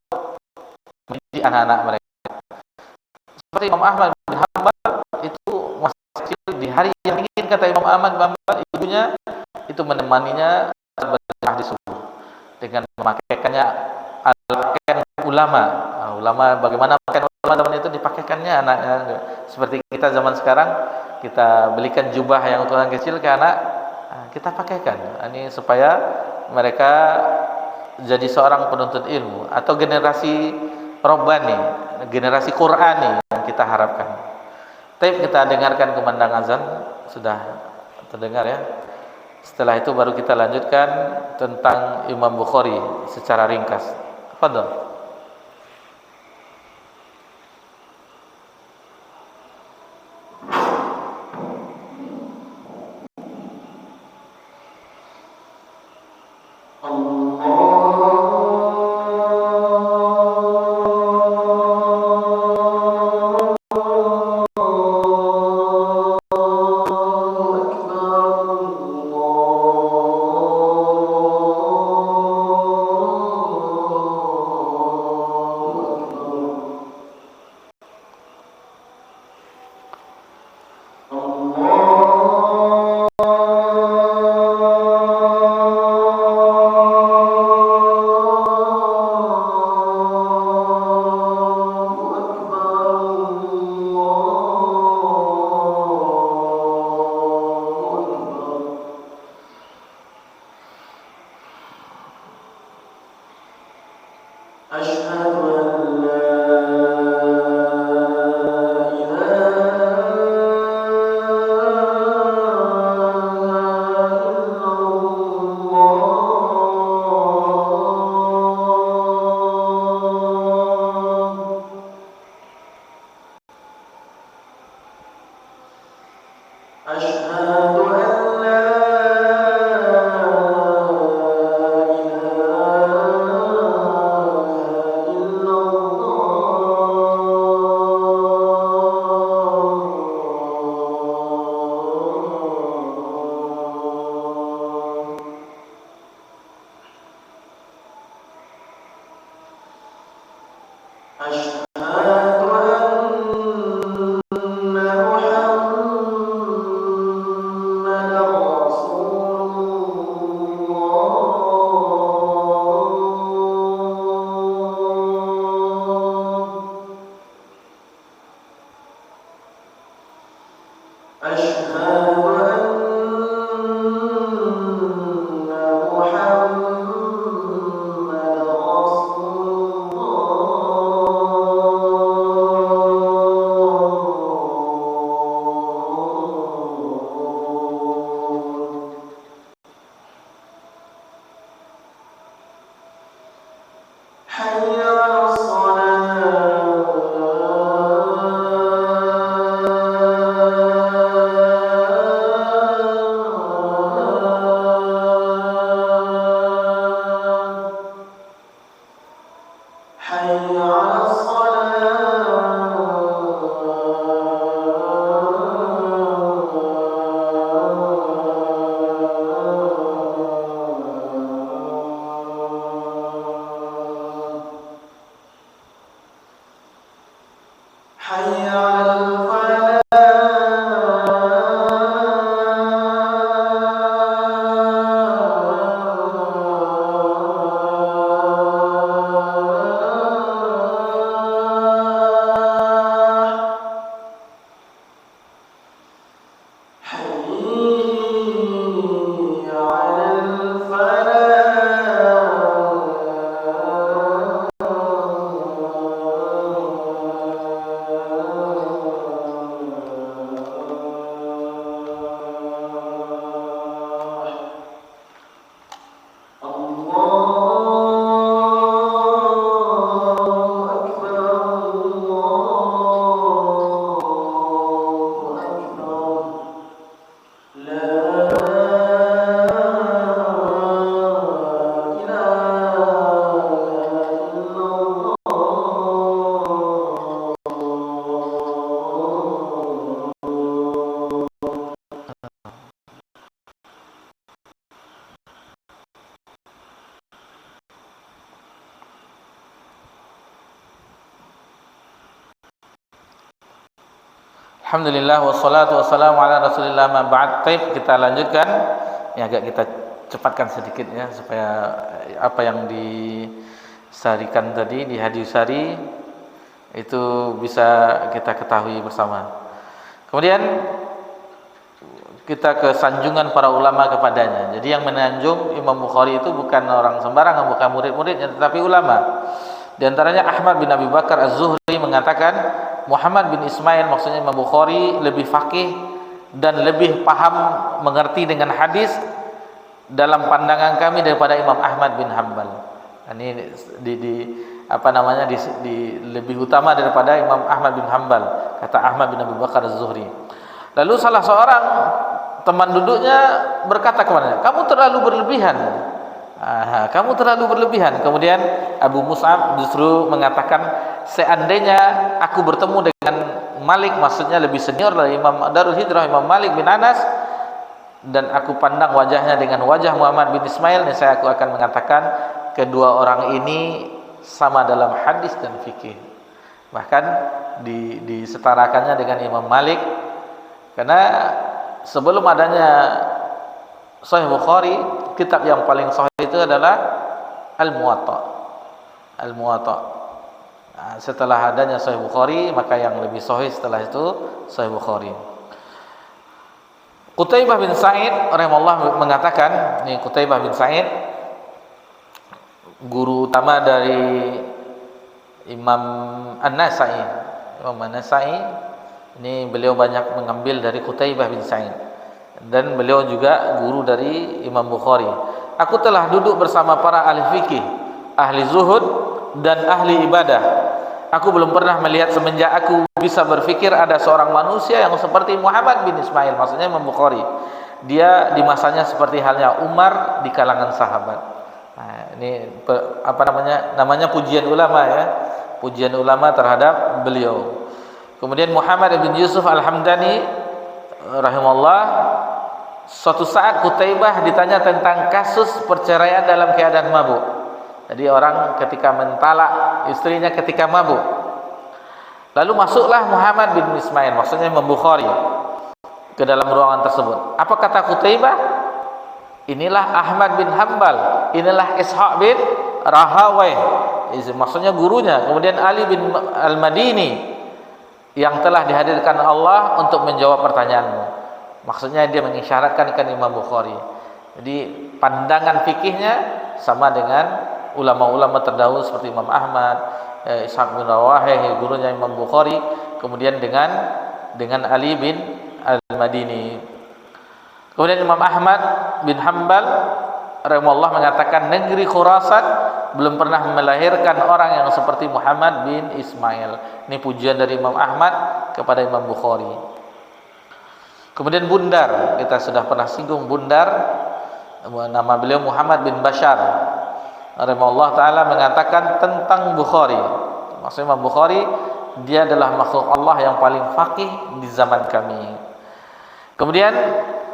Speaker 1: mendidik anak-anak mereka. Seperti Imam Ahmad bin Hanbal itu masa kecil, di hari yang dingin kata Imam Ahmad bin Hanbal, ibunya itu menemaninya berdoa di subuh dengan memakaikannya pakaian ulama. Ulama bagaimana pakaian ulama zaman itu dipakaikannya anaknya. Seperti kita zaman sekarang, kita belikan jubah yang ukuran kecil ke anak, kita pakaikan. Ini supaya mereka jadi seorang penuntut ilmu atau generasi Rabbani, generasi Qur'ani yang kita harapkan. Tapi kita dengarkan kumandang azan, sudah terdengar ya. Setelah itu baru kita lanjutkan tentang Imam Bukhari secara ringkas. Fadhal.
Speaker 2: Allah
Speaker 1: Alhamdulillah wassalatu wassalamu ala Rasulillah ma ba'd. Baik, kita lanjutkan. Ya, agak kita cepatkan sedikit ya supaya apa yang disarikan tadi di hadis sari itu bisa kita ketahui bersama. Kemudian kita ke sanjungan para ulama kepadanya. Jadi yang menanjung Imam Bukhari itu bukan orang sembarangan, bukan murid-muridnya, tetapi ulama. Di antaranya Ahmad bin Abi Bakar Az-Zuhri mengatakan Muhammad bin Ismail, maksudnya Imam Bukhari, lebih faqih dan lebih paham mengerti dengan hadis dalam pandangan kami daripada Imam Ahmad bin Hanbal. Ini lebih utama daripada Imam Ahmad bin Hanbal, kata Ahmad bin Abi Bakar Az-Zuhri. Lalu salah seorang teman duduknya berkata kepadanya, "Kamu terlalu berlebihan. Kamu terlalu berlebihan." Kemudian Abu Mus'ab justru mengatakan, seandainya aku bertemu dengan Malik, maksudnya lebih senior dari Imam Darul Hijrah, Imam Malik bin Anas, dan aku pandang wajahnya dengan wajah Muhammad bin Ismail, saya aku akan mengatakan kedua orang ini sama dalam hadis dan fikih. Bahkan disetarakannya dengan Imam Malik, karena sebelum adanya Sahih Bukhari, kitab yang paling sahih itu adalah Al-Muwatta. Setelah adanya Sahih Bukhari, maka yang lebih sahih setelah itu Sahih Bukhari. Qutaibah bin Sa'id rahimahullah mengatakan, ini Qutaibah bin Sa'id guru utama dari Imam An-Nasa'i. Imam An-Nasa'i ini beliau banyak mengambil dari Qutaibah bin Sa'id, dan beliau juga guru dari Imam Bukhari. Aku telah duduk bersama para ahli fikih, ahli zuhud, dan ahli ibadah, aku belum pernah melihat semenjak aku bisa berpikir ada seorang manusia yang seperti Muhammad bin Ismail, maksudnya Imam Bukhari. Dia di masanya seperti halnya Umar di kalangan sahabat. Nah, ini apa namanya? Namanya pujian ulama ya. Pujian ulama terhadap beliau. Kemudian Muhammad bin Yusuf Al-Hamdani rahimahullah, suatu saat Qutaibah ditanya tentang kasus perceraian dalam keadaan mabuk. Jadi orang ketika mentalak istrinya ketika mabuk. Lalu masuklah Muhammad bin Ismail, maksudnya Imam Bukhari, ke dalam ruangan tersebut. Apa kata Qutaibah? Inilah Ahmad bin Hanbal, inilah Ishaq bin Rahawayh, maksudnya gurunya. Kemudian Ali bin Al-Madini yang telah dihadirkan Allah untuk menjawab pertanyaanmu. Maksudnya dia mengisyaratkan kan Imam Bukhari. Jadi pandangan fikihnya sama dengan ulama-ulama terdahulu seperti Imam Ahmad, Ishaq bin Rahawayh, gurunya Imam Bukhari, kemudian dengan Ali bin Al-Madini. Kemudian Imam Ahmad bin Hanbal rahimahullah mengatakan negeri Khurasan belum pernah melahirkan orang yang seperti Muhammad bin Ismail. Ini pujian dari Imam Ahmad kepada Imam Bukhari. Kemudian Bundar, kita sudah pernah singgung Bundar, nama beliau Muhammad bin Bashar rahimahullah taala mengatakan tentang Bukhari. Maksudnya Imam Bukhari, dia adalah makhluk Allah yang paling faqih di zaman kami. Kemudian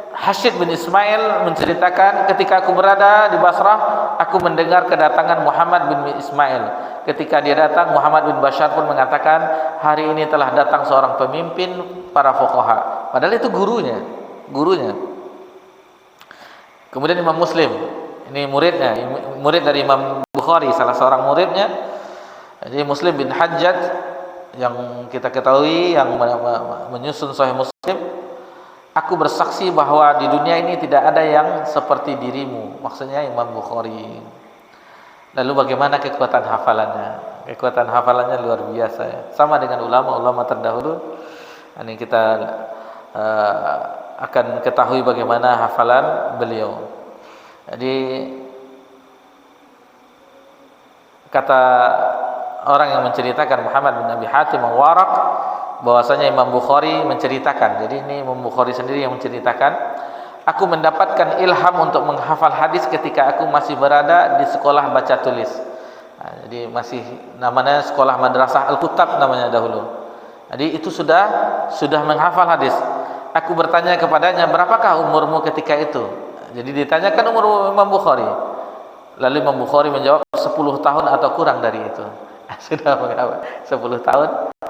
Speaker 1: Hashid bin Ismail menceritakan, ketika aku berada di Basrah, aku mendengar kedatangan Muhammad bin Ismail. Ketika dia datang, Muhammad bin Bashar pun mengatakan, hari ini telah datang seorang pemimpin para fuqaha. Padahal itu gurunya. Kemudian Imam Muslim, ini muridnya, murid dari Imam Bukhari, salah seorang muridnya. Jadi Muslim bin Hajjaj yang kita ketahui yang menyusun Sahih Muslim. Aku bersaksi bahwa di dunia ini tidak ada yang seperti dirimu, maksudnya Imam Bukhari. Lalu bagaimana kekuatan hafalannya? Kekuatan hafalannya luar biasa ya. Sama dengan ulama-ulama terdahulu. Ini kita akan ketahui bagaimana hafalan beliau. Jadi kata orang yang menceritakan Muhammad bin Abi Hatim Al-Waraq, bahwasanya Imam Bukhari menceritakan, jadi ini Imam Bukhari sendiri yang menceritakan, aku mendapatkan ilham untuk menghafal hadis ketika aku masih berada di sekolah baca tulis. Nah, jadi masih namanya sekolah madrasah Al-Kutab namanya dahulu. Jadi itu sudah menghafal hadis. Aku bertanya kepadanya, berapakah umurmu ketika itu? Jadi ditanyakan umur Imam Bukhari. Lalu Imam Bukhari menjawab 10 tahun atau kurang dari itu. Sudah menghafal 10 tahun.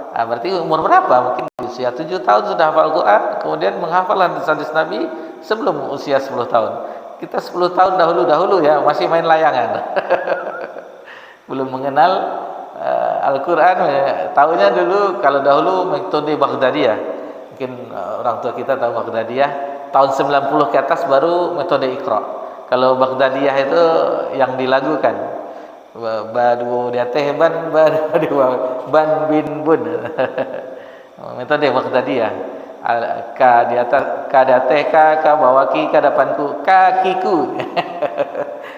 Speaker 1: Nah, berarti umur berapa? Mungkin usia 7 tahun sudah hafal Al-Quran, kemudian menghafal hadis-hadis Nabi sebelum usia 10 tahun. Kita 10 tahun dahulu ya, masih main layangan. Belum mengenal Al-Quran. Tahunya dulu, kalau dahulu metode Baghdadiyah. Mungkin orang tua kita tahu Baghdadiyah. Tahun 90 ke atas baru metode Iqra. Kalau Baghdadiyah itu yang dilagukan. Badu dia teh ban bin bun. Metode Baghdadiyah. Ka di atas, ka di atas, ka bawaki, ka depanku, kakiku.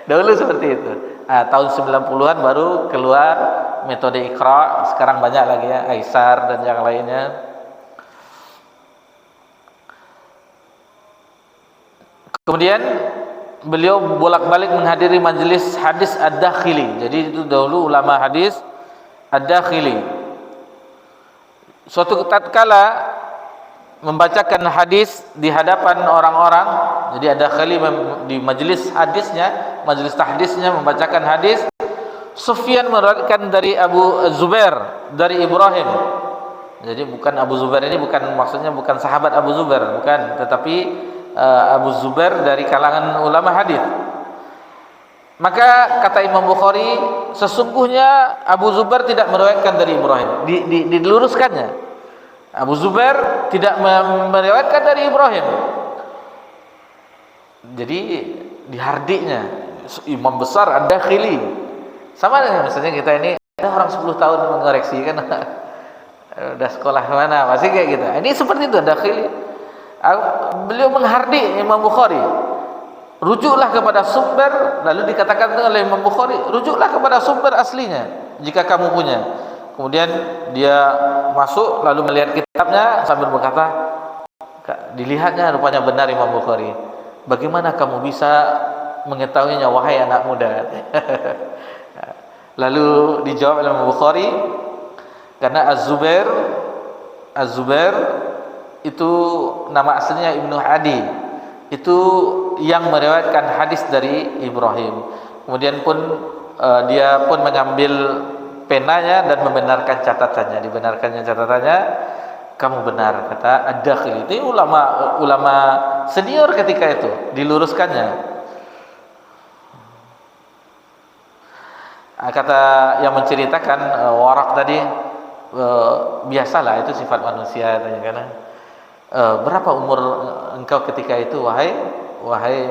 Speaker 1: Dahulu seperti itu. Tahun 90-an baru keluar metode Iqra. Sekarang banyak lagi ya, Aisar dan yang lainnya. Kemudian beliau bolak-balik menghadiri majelis hadis Ad-Dakhili. Jadi itu dahulu ulama hadis Ad-Dakhili. Suatu tatkala membacakan hadis di hadapan orang-orang. Jadi Ad-Dakhili di majelis hadisnya, majelis tahdisnya membacakan hadis. Sufyan meriwayatkan dari Abu Zubair dari Ibrahim. Jadi bukan Abu Zubair ini maksudnya bukan sahabat Abu Zubair, bukan, tetapi Abu Zubair dari kalangan ulama hadis. Maka kata Imam Bukhari, sesungguhnya Abu Zubair tidak meriwayatkan dari Ibrahim. Diluruskannya, Abu Zubair tidak meriwayatkan dari Ibrahim. Jadi dihardiknya imam besar Ad-Dakhili. Sama dengan misalnya kita ini ada orang 10 tahun mengoreksi kan. Udah sekolah mana masih kayak gitu. Ini seperti itu Ad-Dakhili. Beliau menghardik Imam Bukhari, rujuklah kepada sumber. Lalu dikatakan oleh Imam Bukhari, rujuklah kepada sumber aslinya jika kamu punya. Kemudian dia masuk lalu melihat kitabnya sambil berkata, dilihatnya rupanya benar Imam Bukhari. Bagaimana kamu bisa mengetahuinya wahai anak muda? Lalu dijawab oleh Imam Bukhari, karena Az-Zubair itu nama aslinya Ibnu Adi, itu yang meriwayatkan hadis dari Ibrahim. Kemudian pun dia pun mengambil penanya dan membenarkan catatannya. Dibenarkannya catatannya, kamu benar, kata Ad-Dakhili. Ini ulama senior ketika itu, diluruskannya. Kata yang menceritakan Warak tadi, biasalah itu sifat manusia katanya, karena berapa umur engkau ketika itu wahai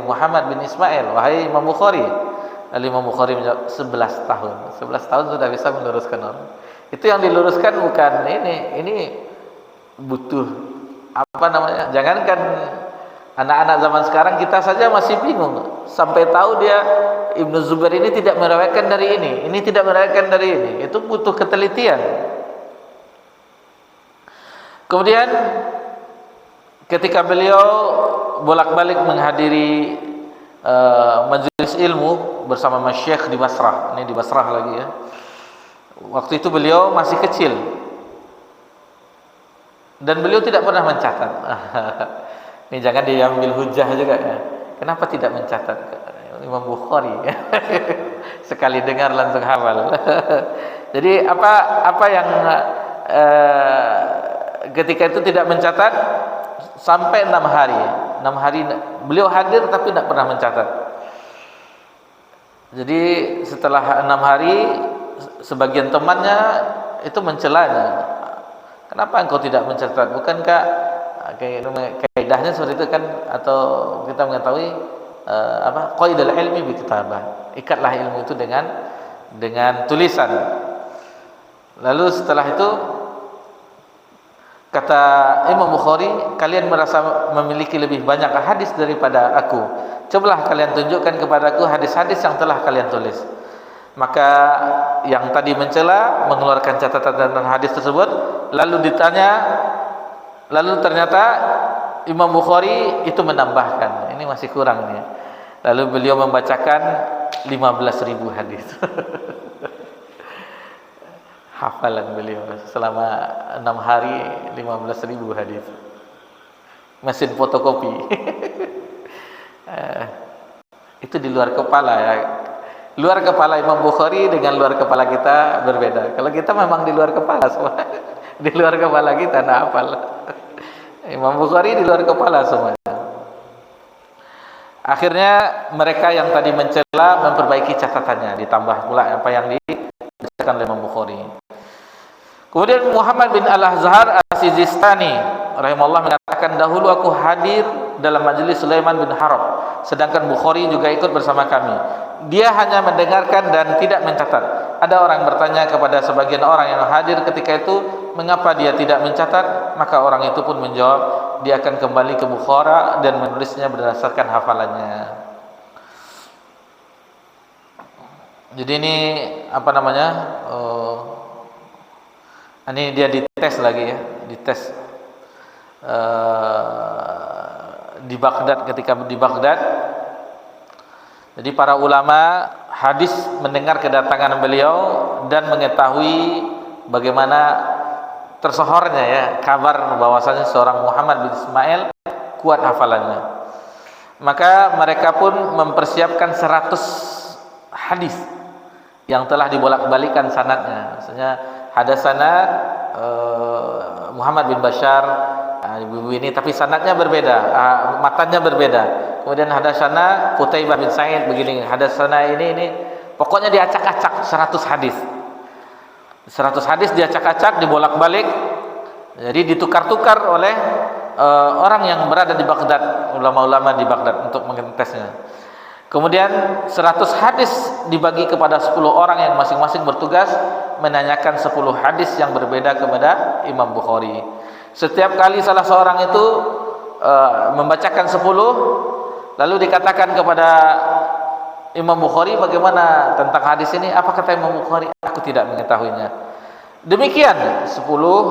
Speaker 1: Muhammad bin Ismail, wahai Imam Bukhari? Lalu Imam Bukhari menjawab 11 tahun. 11 tahun sudah bisa meluruskan orang. Itu yang diluruskan bukan ini butuh apa namanya? Jangankan anak-anak zaman sekarang, kita saja masih bingung sampai tahu dia Ibnu Zubair ini tidak meriwayatkan dari ini tidak meriwayatkan dari ini. Itu butuh ketelitian. Kemudian ketika beliau bolak-balik menghadiri majelis ilmu bersama masyayikh di Basrah, ini di Basrah lagi ya. Waktu itu beliau masih kecil dan beliau tidak pernah mencatat. Ini jangan diambil hujah juga ya. Kenapa tidak mencatat? Imam Bukhari sekali dengar langsung hafal. Jadi apa yang ketika itu tidak mencatat sampai 6 hari. 6 hari beliau hadir tapi tidak pernah mencatat. Jadi setelah 6 hari sebagian temannya itu mencelanya. Kenapa engkau tidak mencatat? Bukankah kaidahnya seperti itu kan, atau kita mengetahui qaidul ilmi bi kitabah. Ikatlah ilmu itu dengan tulisan. Lalu setelah itu kata Imam Bukhari, kalian merasa memiliki lebih banyak hadis daripada aku. Cobalah kalian tunjukkan kepadaku hadis-hadis yang telah kalian tulis. Maka yang tadi mencela mengeluarkan catatan dan hadis tersebut, lalu ditanya, lalu ternyata Imam Bukhari itu menambahkan, ini masih kurang nih. Lalu beliau membacakan 15.000 hadis. Hafalan beliau selama 6 hari 15.000 hadis. Mesin fotokopi. Itu di luar kepala ya. Luar kepala Imam Bukhari dengan luar kepala kita berbeda. Kalau kita memang di luar kepala semua. Di luar kepala kita nah hafal. Imam Bukhari di luar kepala semuanya. Akhirnya mereka yang tadi mencela memperbaiki catatannya, ditambah pula apa yang dibacakan oleh Imam Bukhari. Kemudian Muhammad bin Al-Azhar As-Sijistani rahimahullah mengatakan, dahulu aku hadir dalam majelis Sulaiman bin Harb, sedangkan Bukhari juga ikut bersama kami. Dia hanya mendengarkan dan tidak mencatat. Ada orang bertanya kepada sebagian orang yang hadir ketika itu, mengapa dia tidak mencatat? Maka orang itu pun menjawab, dia akan kembali ke Bukhara dan menulisnya berdasarkan hafalannya. Jadi ini apa namanya? Ini dia dites lagi ya, dites di Baghdad, ketika di Baghdad. Jadi para ulama hadis mendengar kedatangan beliau dan mengetahui bagaimana tersohornya ya kabar bahwasanya seorang Muhammad bin Ismail kuat hafalannya. Maka mereka pun mempersiapkan 100 hadis yang telah dibolak-balikan sanadnya. Maksudnya hadasana Muhammad bin Bashar ini, tapi sanadnya berbeda, matanya berbeda. Kemudian hadasana Qutaibah bin Sa'id begini, hadasana ini pokoknya diacak-acak 100 hadis. 100 hadis diacak-acak, dibolak-balik. Jadi ditukar-tukar oleh orang yang berada di Baghdad, ulama-ulama di Baghdad untuk mengetesnya. Kemudian 100 hadis dibagi kepada 10 orang yang masing-masing bertugas menanyakan 10 hadis yang berbeda kepada Imam Bukhari. Setiap kali salah seorang itu membacakan 10, lalu dikatakan kepada Imam Bukhari, bagaimana tentang hadis ini? Apa kata Imam Bukhari? Aku tidak mengetahuinya. Demikian 10,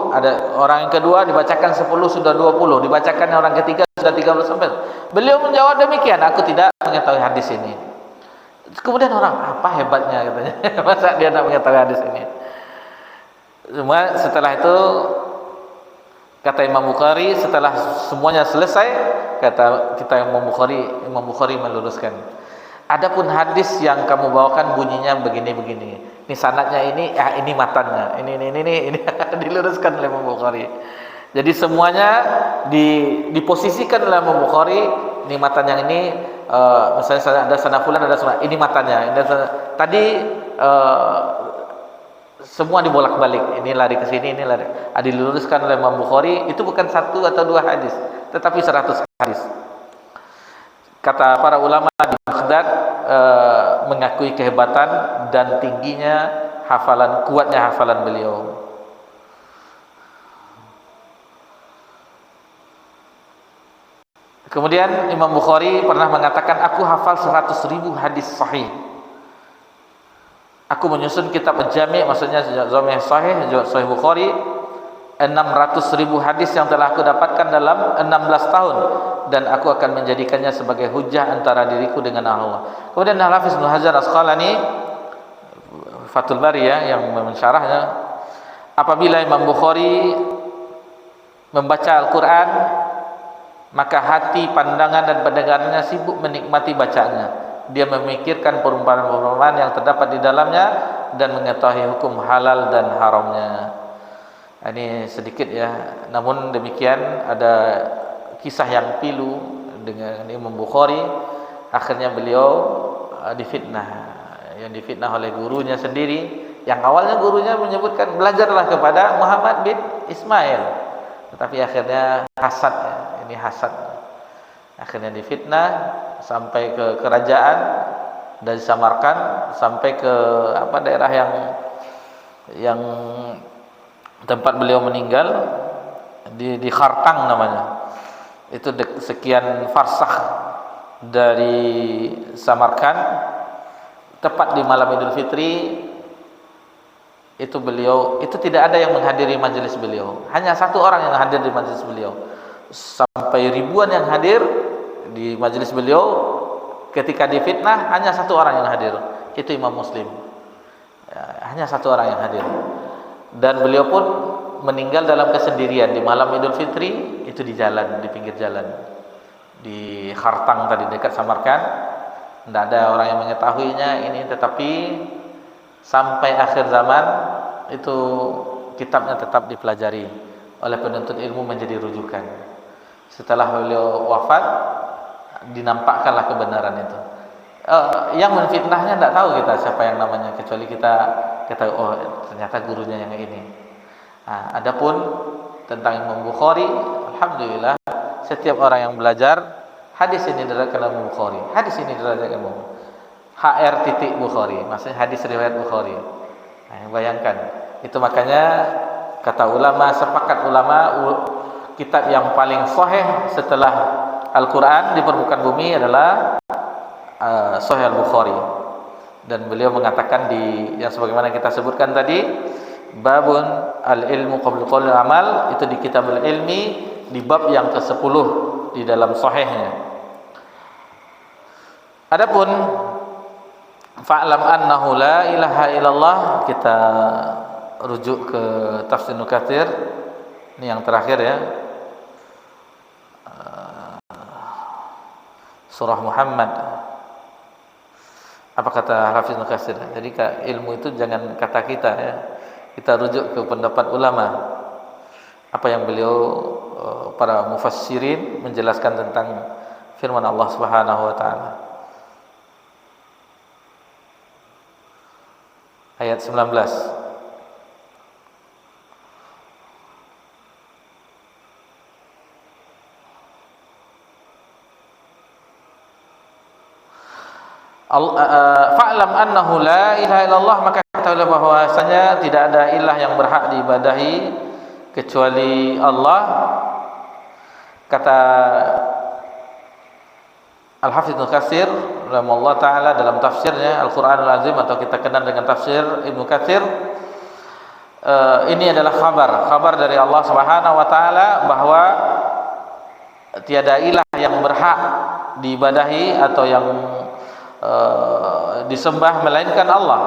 Speaker 1: ada orang yang kedua dibacakan 10 sudah 20, dibacakan orang ketiga sudah 30 sampai. Beliau menjawab demikian, aku tidak mengetahui hadis ini. Kemudian orang, apa hebatnya katanya, masa dia tidak mengetahui hadis ini. Cuma setelah itu kata Imam Bukhari, setelah semuanya selesai, kata kita Imam Bukhari meluruskan. Adapun hadis yang kamu bawakan bunyinya begini-begini. Ini sanadnya ini, ini matanya. Ini diluruskan oleh Imam Bukhari. Jadi semuanya diposisikan oleh Imam Bukhari. Ini matan yang ini, misalnya ada sanad fulan, ada sanad. Ini matanya. Tadi semua dibolak-balik. Ini lari ke sini, ini lari. Diluruskan oleh Imam Bukhari. Itu bukan 1 atau 2 hadis, tetapi 100 hadis. Kata para ulama di Baghdad, mengakui kehebatan dan tingginya hafalan, kuatnya hafalan beliau. Kemudian Imam Bukhari pernah mengatakan, aku hafal 100.000 hadis sahih. Aku menyusun kitab Al-Jami', maksudnya Jami' Sahih, Sahih Bukhari, 600.000 hadis yang telah aku dapatkan dalam 16 tahun, dan aku akan menjadikannya sebagai hujah antara diriku dengan Allah. Kemudian Al-Hafiz Ibnu Hajar Asqalani, Fathul Bari yang mensyarahnya, apabila Imam Bukhari membaca Al-Quran, maka hati, pandangan dan pendengarannya sibuk menikmati bacaannya. Dia memikirkan perumpamaan-perumpamaan yang terdapat di dalamnya dan mengetahui hukum halal dan haramnya. Ini sedikit ya, namun demikian ada kisah yang pilu dengan Imam Bukhari. Akhirnya beliau difitnah, yang difitnah oleh gurunya sendiri. Yang awalnya gurunya menyebutkan belajarlah kepada Muhammad bin Ismail, tetapi akhirnya hasad ya. Ini hasad, akhirnya difitnah sampai ke kerajaan, dari Samarkand sampai ke daerah yang tempat beliau meninggal, di Khartang namanya. Itu sekian farsakh dari Samarkand. Tepat di malam Idul Fitri itu beliau, itu tidak ada yang menghadiri majelis beliau, hanya 1 orang yang hadir di majelis beliau. Sampai ribuan yang hadir di majelis beliau, ketika difitnah hanya 1 orang yang hadir, itu Imam Muslim ya, hanya 1 orang yang hadir. Dan beliau pun meninggal dalam kesendirian di malam Idul Fitri, itu di jalan, di pinggir jalan di Khartang tadi, dekat Samarkand. Tidak ada orang yang mengetahuinya ini, tetapi sampai akhir zaman itu kitabnya tetap dipelajari oleh penuntut ilmu, menjadi rujukan. Setelah beliau wafat, dinampakkanlah kebenaran itu. Yang menfitnahnya tidak tahu kita siapa yang namanya, kecuali kita ketahui, oh ternyata gurunya yang ini. Adapun tentang Imam Bukhari, alhamdulillah setiap orang yang belajar hadis ini diriwayatkan Imam Bukhari, hadis ini diriwayatkan Imam Bukhari, maksudnya hadis riwayat Bukhari. Bayangkan itu, makanya kata ulama, sepakat ulama, kitab yang paling sahih setelah Al-Quran di permukaan bumi adalah Sahih Al-Bukhari. Dan beliau mengatakan yang sebagaimana kita sebutkan tadi, babun al-ilmu qabla qaulil amal, itu di kitab al-ilmi, di bab yang ke-10 di dalam sahihnya. Adapun fa'lam annahu la ilaha illallah, kita rujuk ke tafsir Ibnu Katsir. Ini yang terakhir ya, surah Muhammad. Apa kata Hafiz Ibnu Katsir? Jadi ilmu itu jangan kata kita ya, kita rujuk ke pendapat ulama. Apa yang beliau, para mufassirin menjelaskan tentang firman Allah Subhanahu wa taala. Ayat 19. Fa'lam annahu la ilaha illallah, maka ketahuilah bahwasanya tidak ada ilah yang berhak diibadahi kecuali Allah. Kata Al-Hafidz Ibnu Katsir rahimahullah taala dalam tafsirnya Al-Qur'anul Azim, atau kita kenal dengan tafsir Ibnu Katsir, ini adalah kabar dari Allah Subhanahu wa taala bahwa tiada ilah yang berhak diibadahi atau yang disembah melainkan Allah,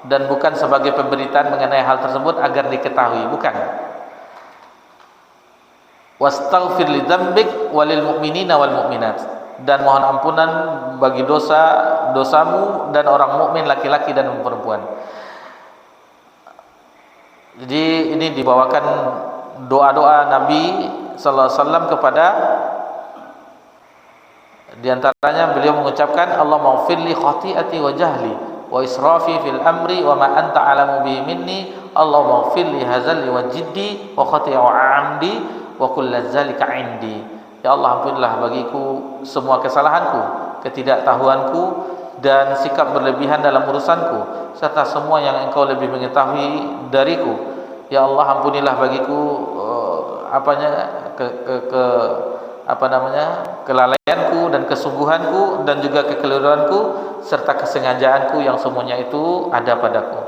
Speaker 1: dan bukan sebagai pemberitaan mengenai hal tersebut agar diketahui, bukan. Wastaghfir li dzambik walil mu'minina wal mu'minat, dan mohon ampunan bagi dosamu dan orang mukmin laki-laki dan perempuan. Jadi ini dibawakan doa-doa Nabi sallallahu alaihi wasallam kepada, di antaranya beliau mengucapkan Allahumma ighfirli khati'ati wa jahli wa israfi fil amri wa ma anta alamu bihi minni Allahumma ighfirli hazali wa jiddi wa khati'a wa amdi wa kullu zalika indi. Ya Allah, ampunilah bagiku semua kesalahanku, ketidaktahuanku dan sikap berlebihan dalam urusanku, serta semua yang engkau lebih mengetahui dariku. Ya Allah, ampunilah bagiku kelalaianku dan kesungguhanku dan juga kekeliruanku serta kesengajaanku yang semuanya itu ada padaku.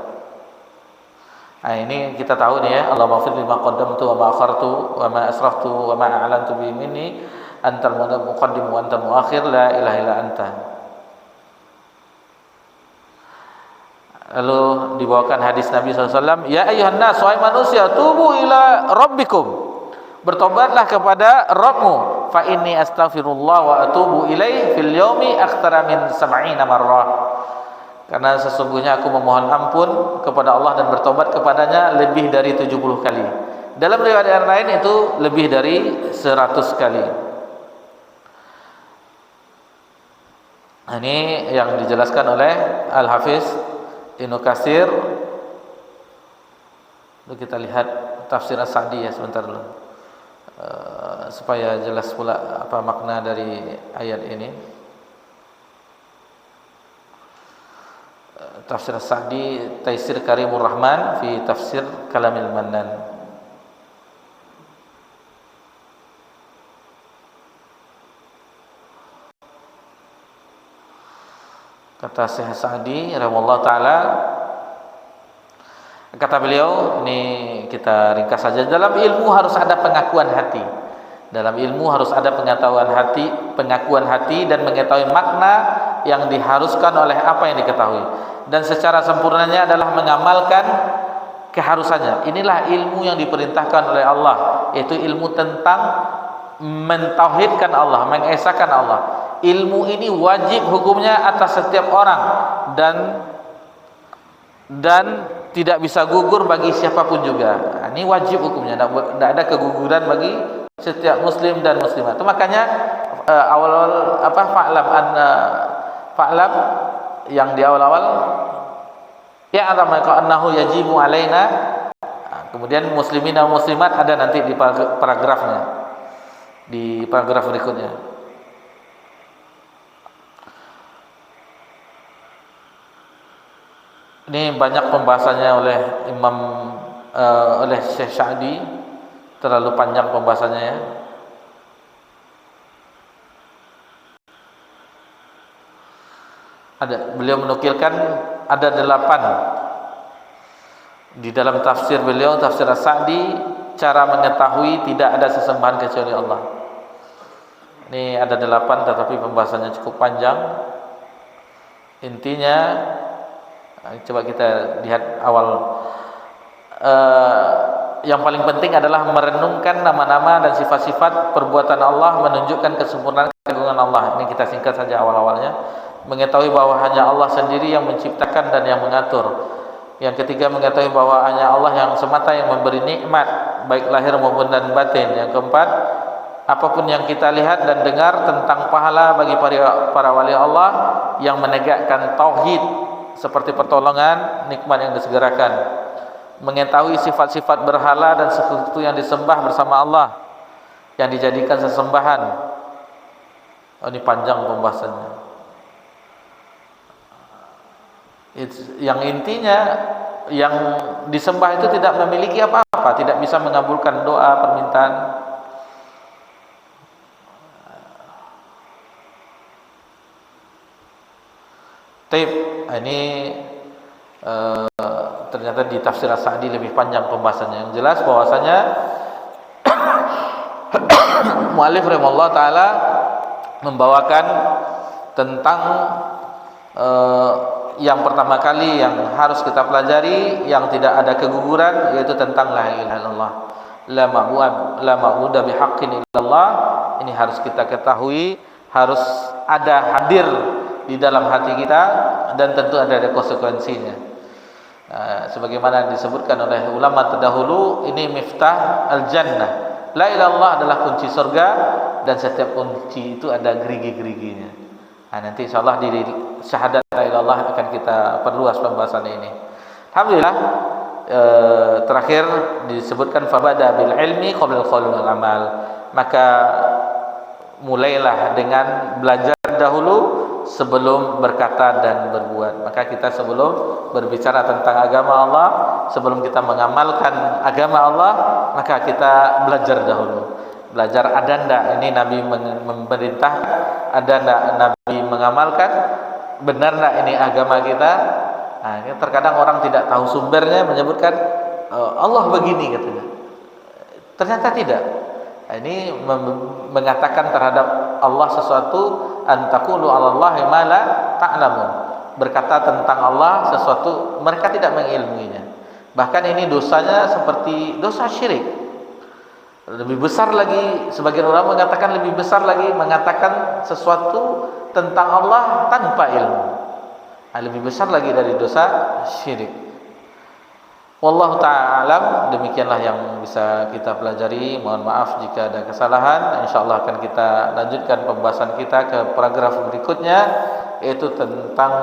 Speaker 1: Nah, ini kita tahu nih ya, Allahumma ighfir lima qaddamtu wa ma akhartu wa ma asraftu wa ma a'lantu bi minni antal muqaddim wa antal muakhir la ilaha illa anta. Lalu dibawakan hadis Nabi SAW, ya ayuhan nas, wahai manusia, tubu ila rabbikum, bertobatlah kepada Rabbmu, fa inni astaghfirullah wa atubu ilaih fil yaumi aktsara min 70 marrah, karena sesungguhnya aku memohon ampun kepada Allah dan bertobat kepadanya lebih dari 70 kali. Dalam riwayat yang lain itu lebih dari 100 kali. Ini yang dijelaskan oleh Al-Hafiz Ibnu Katsir. Lalu kita lihat tafsir As-Sa'di ya sebentar dulu, supaya jelas pula apa makna dari ayat ini. Tafsir As-Sa'di, Taisir Karimur Rahman fi Tafsir Kalamil Mannan. Kata Syekh Sa'di rahimahullah taala, kata beliau, ini kita ringkas saja, dalam ilmu harus ada pengakuan hati. Dalam ilmu harus ada pengetahuan hati, pengakuan hati dan mengetahui makna yang diharuskan oleh apa yang diketahui. Dan secara sempurnanya adalah mengamalkan keharusannya. Inilah ilmu yang diperintahkan oleh Allah, yaitu ilmu tentang mentauhidkan Allah, mengesahkan Allah. Ilmu ini wajib hukumnya atas setiap orang dan tidak bisa gugur bagi siapapun juga. Ini wajib hukumnya, tidak ada keguguran bagi setiap muslim dan muslimat. Itu makanya awal-awal fa'lam yang di awal-awal ya alamaka annahu yajibu alaina. Kemudian muslimin dan muslimat ada nanti di paragrafnya, di paragraf berikutnya. Ini banyak pembahasannya oleh Syekh Sa'di, terlalu panjang pembahasannya ya. Beliau menukilkan ada 8 di dalam tafsir beliau, tafsir As-Sa'di, cara mengetahui tidak ada sesembahan kecuali Allah. Ini ada 8 tetapi pembahasannya cukup panjang. Intinya coba kita lihat awal. Yang paling penting adalah merenungkan nama-nama dan sifat-sifat perbuatan Allah, menunjukkan kesempurnaan keagungan Allah. Ini kita singkat saja awal-awalnya. Mengetahui bahwa hanya Allah sendiri yang menciptakan dan yang mengatur. Yang ketiga, mengetahui bahwa hanya Allah yang semata yang memberi nikmat, baik lahir maupun dan batin. Yang keempat, apapun yang kita lihat dan dengar tentang pahala bagi para wali Allah yang menegakkan tauhid, seperti pertolongan, nikmat yang disegerakan. Mengetahui sifat-sifat berhala dan sekutu yang disembah bersama Allah, yang dijadikan sesembahan. Ini panjang pembahasannya. Yang intinya, yang disembah itu tidak memiliki apa-apa, tidak bisa mengabulkan doa, permintaan. Ini ternyata di tafsir As-Sa'di lebih panjang pembahasannya. Yang jelas bahwasanya mu'allif rahimahullah taala membawakan tentang yang pertama kali yang harus kita pelajari yang tidak ada keguguran, yaitu tentang la ilaha illallah, la ma'budu bihaqqin illallah. Ini harus kita ketahui, harus ada hadir di dalam hati kita, dan tentu ada konsekuensinya. Sebagaimana disebutkan oleh ulama terdahulu, ini miftah al-jannah. La ilaha illallah adalah kunci surga, dan setiap kunci itu ada gerigi-geriginya. Nanti insyaallah di syahadat la ilaha illallah akan kita perluas pembahasan ini. Alhamdulillah, terakhir disebutkan fabada bil ilmi qabla al-qaul wal amal. Maka mulailah dengan belajar dahulu sebelum berkata dan berbuat. Maka kita sebelum berbicara tentang agama Allah, sebelum kita mengamalkan agama Allah, maka kita belajar dahulu. Belajar ada ndak ini Nabi memerintah, ada ndak Nabi mengamalkan, benar ndak ini agama kita. Terkadang orang tidak tahu sumbernya, menyebutkan Allah begini katanya, ternyata tidak. Ini mengatakan terhadap Allah sesuatu, antaqulu 'alallahi ma la ta'lamun, berkata tentang Allah sesuatu mereka tidak mengilmuinya. Bahkan ini dosanya seperti dosa syirik. Lebih besar lagi, sebagian ulama mengatakan lebih besar lagi mengatakan sesuatu tentang Allah tanpa ilmu. Lebih besar lagi dari dosa syirik. Wallahu ta'ala alam. Demikianlah yang bisa kita pelajari. Mohon maaf jika ada kesalahan. InsyaAllah akan kita lanjutkan pembahasan kita ke paragraf berikutnya, yaitu tentang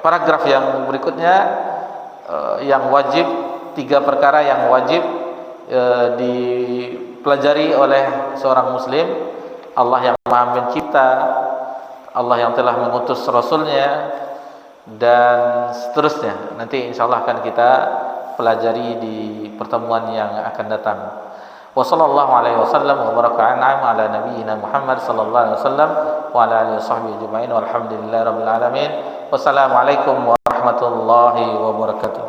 Speaker 1: paragraf yang berikutnya, yang wajib, 3 perkara yang wajib dipelajari oleh seorang muslim. Allah yang Maha Pencipta, Allah yang telah mengutus Rasulnya, dan seterusnya. Nanti insyaallah akan kita pelajari di pertemuan yang akan datang. Wassallallahu alaihi wasallam wa baraka ala nabiyyina Muhammad sallallahu alaihi wasallam wa ala alihi washabbihi ajma'in walhamdulillahirabbil alamin. Wassalamualaikum warahmatullahi wabarakatuh.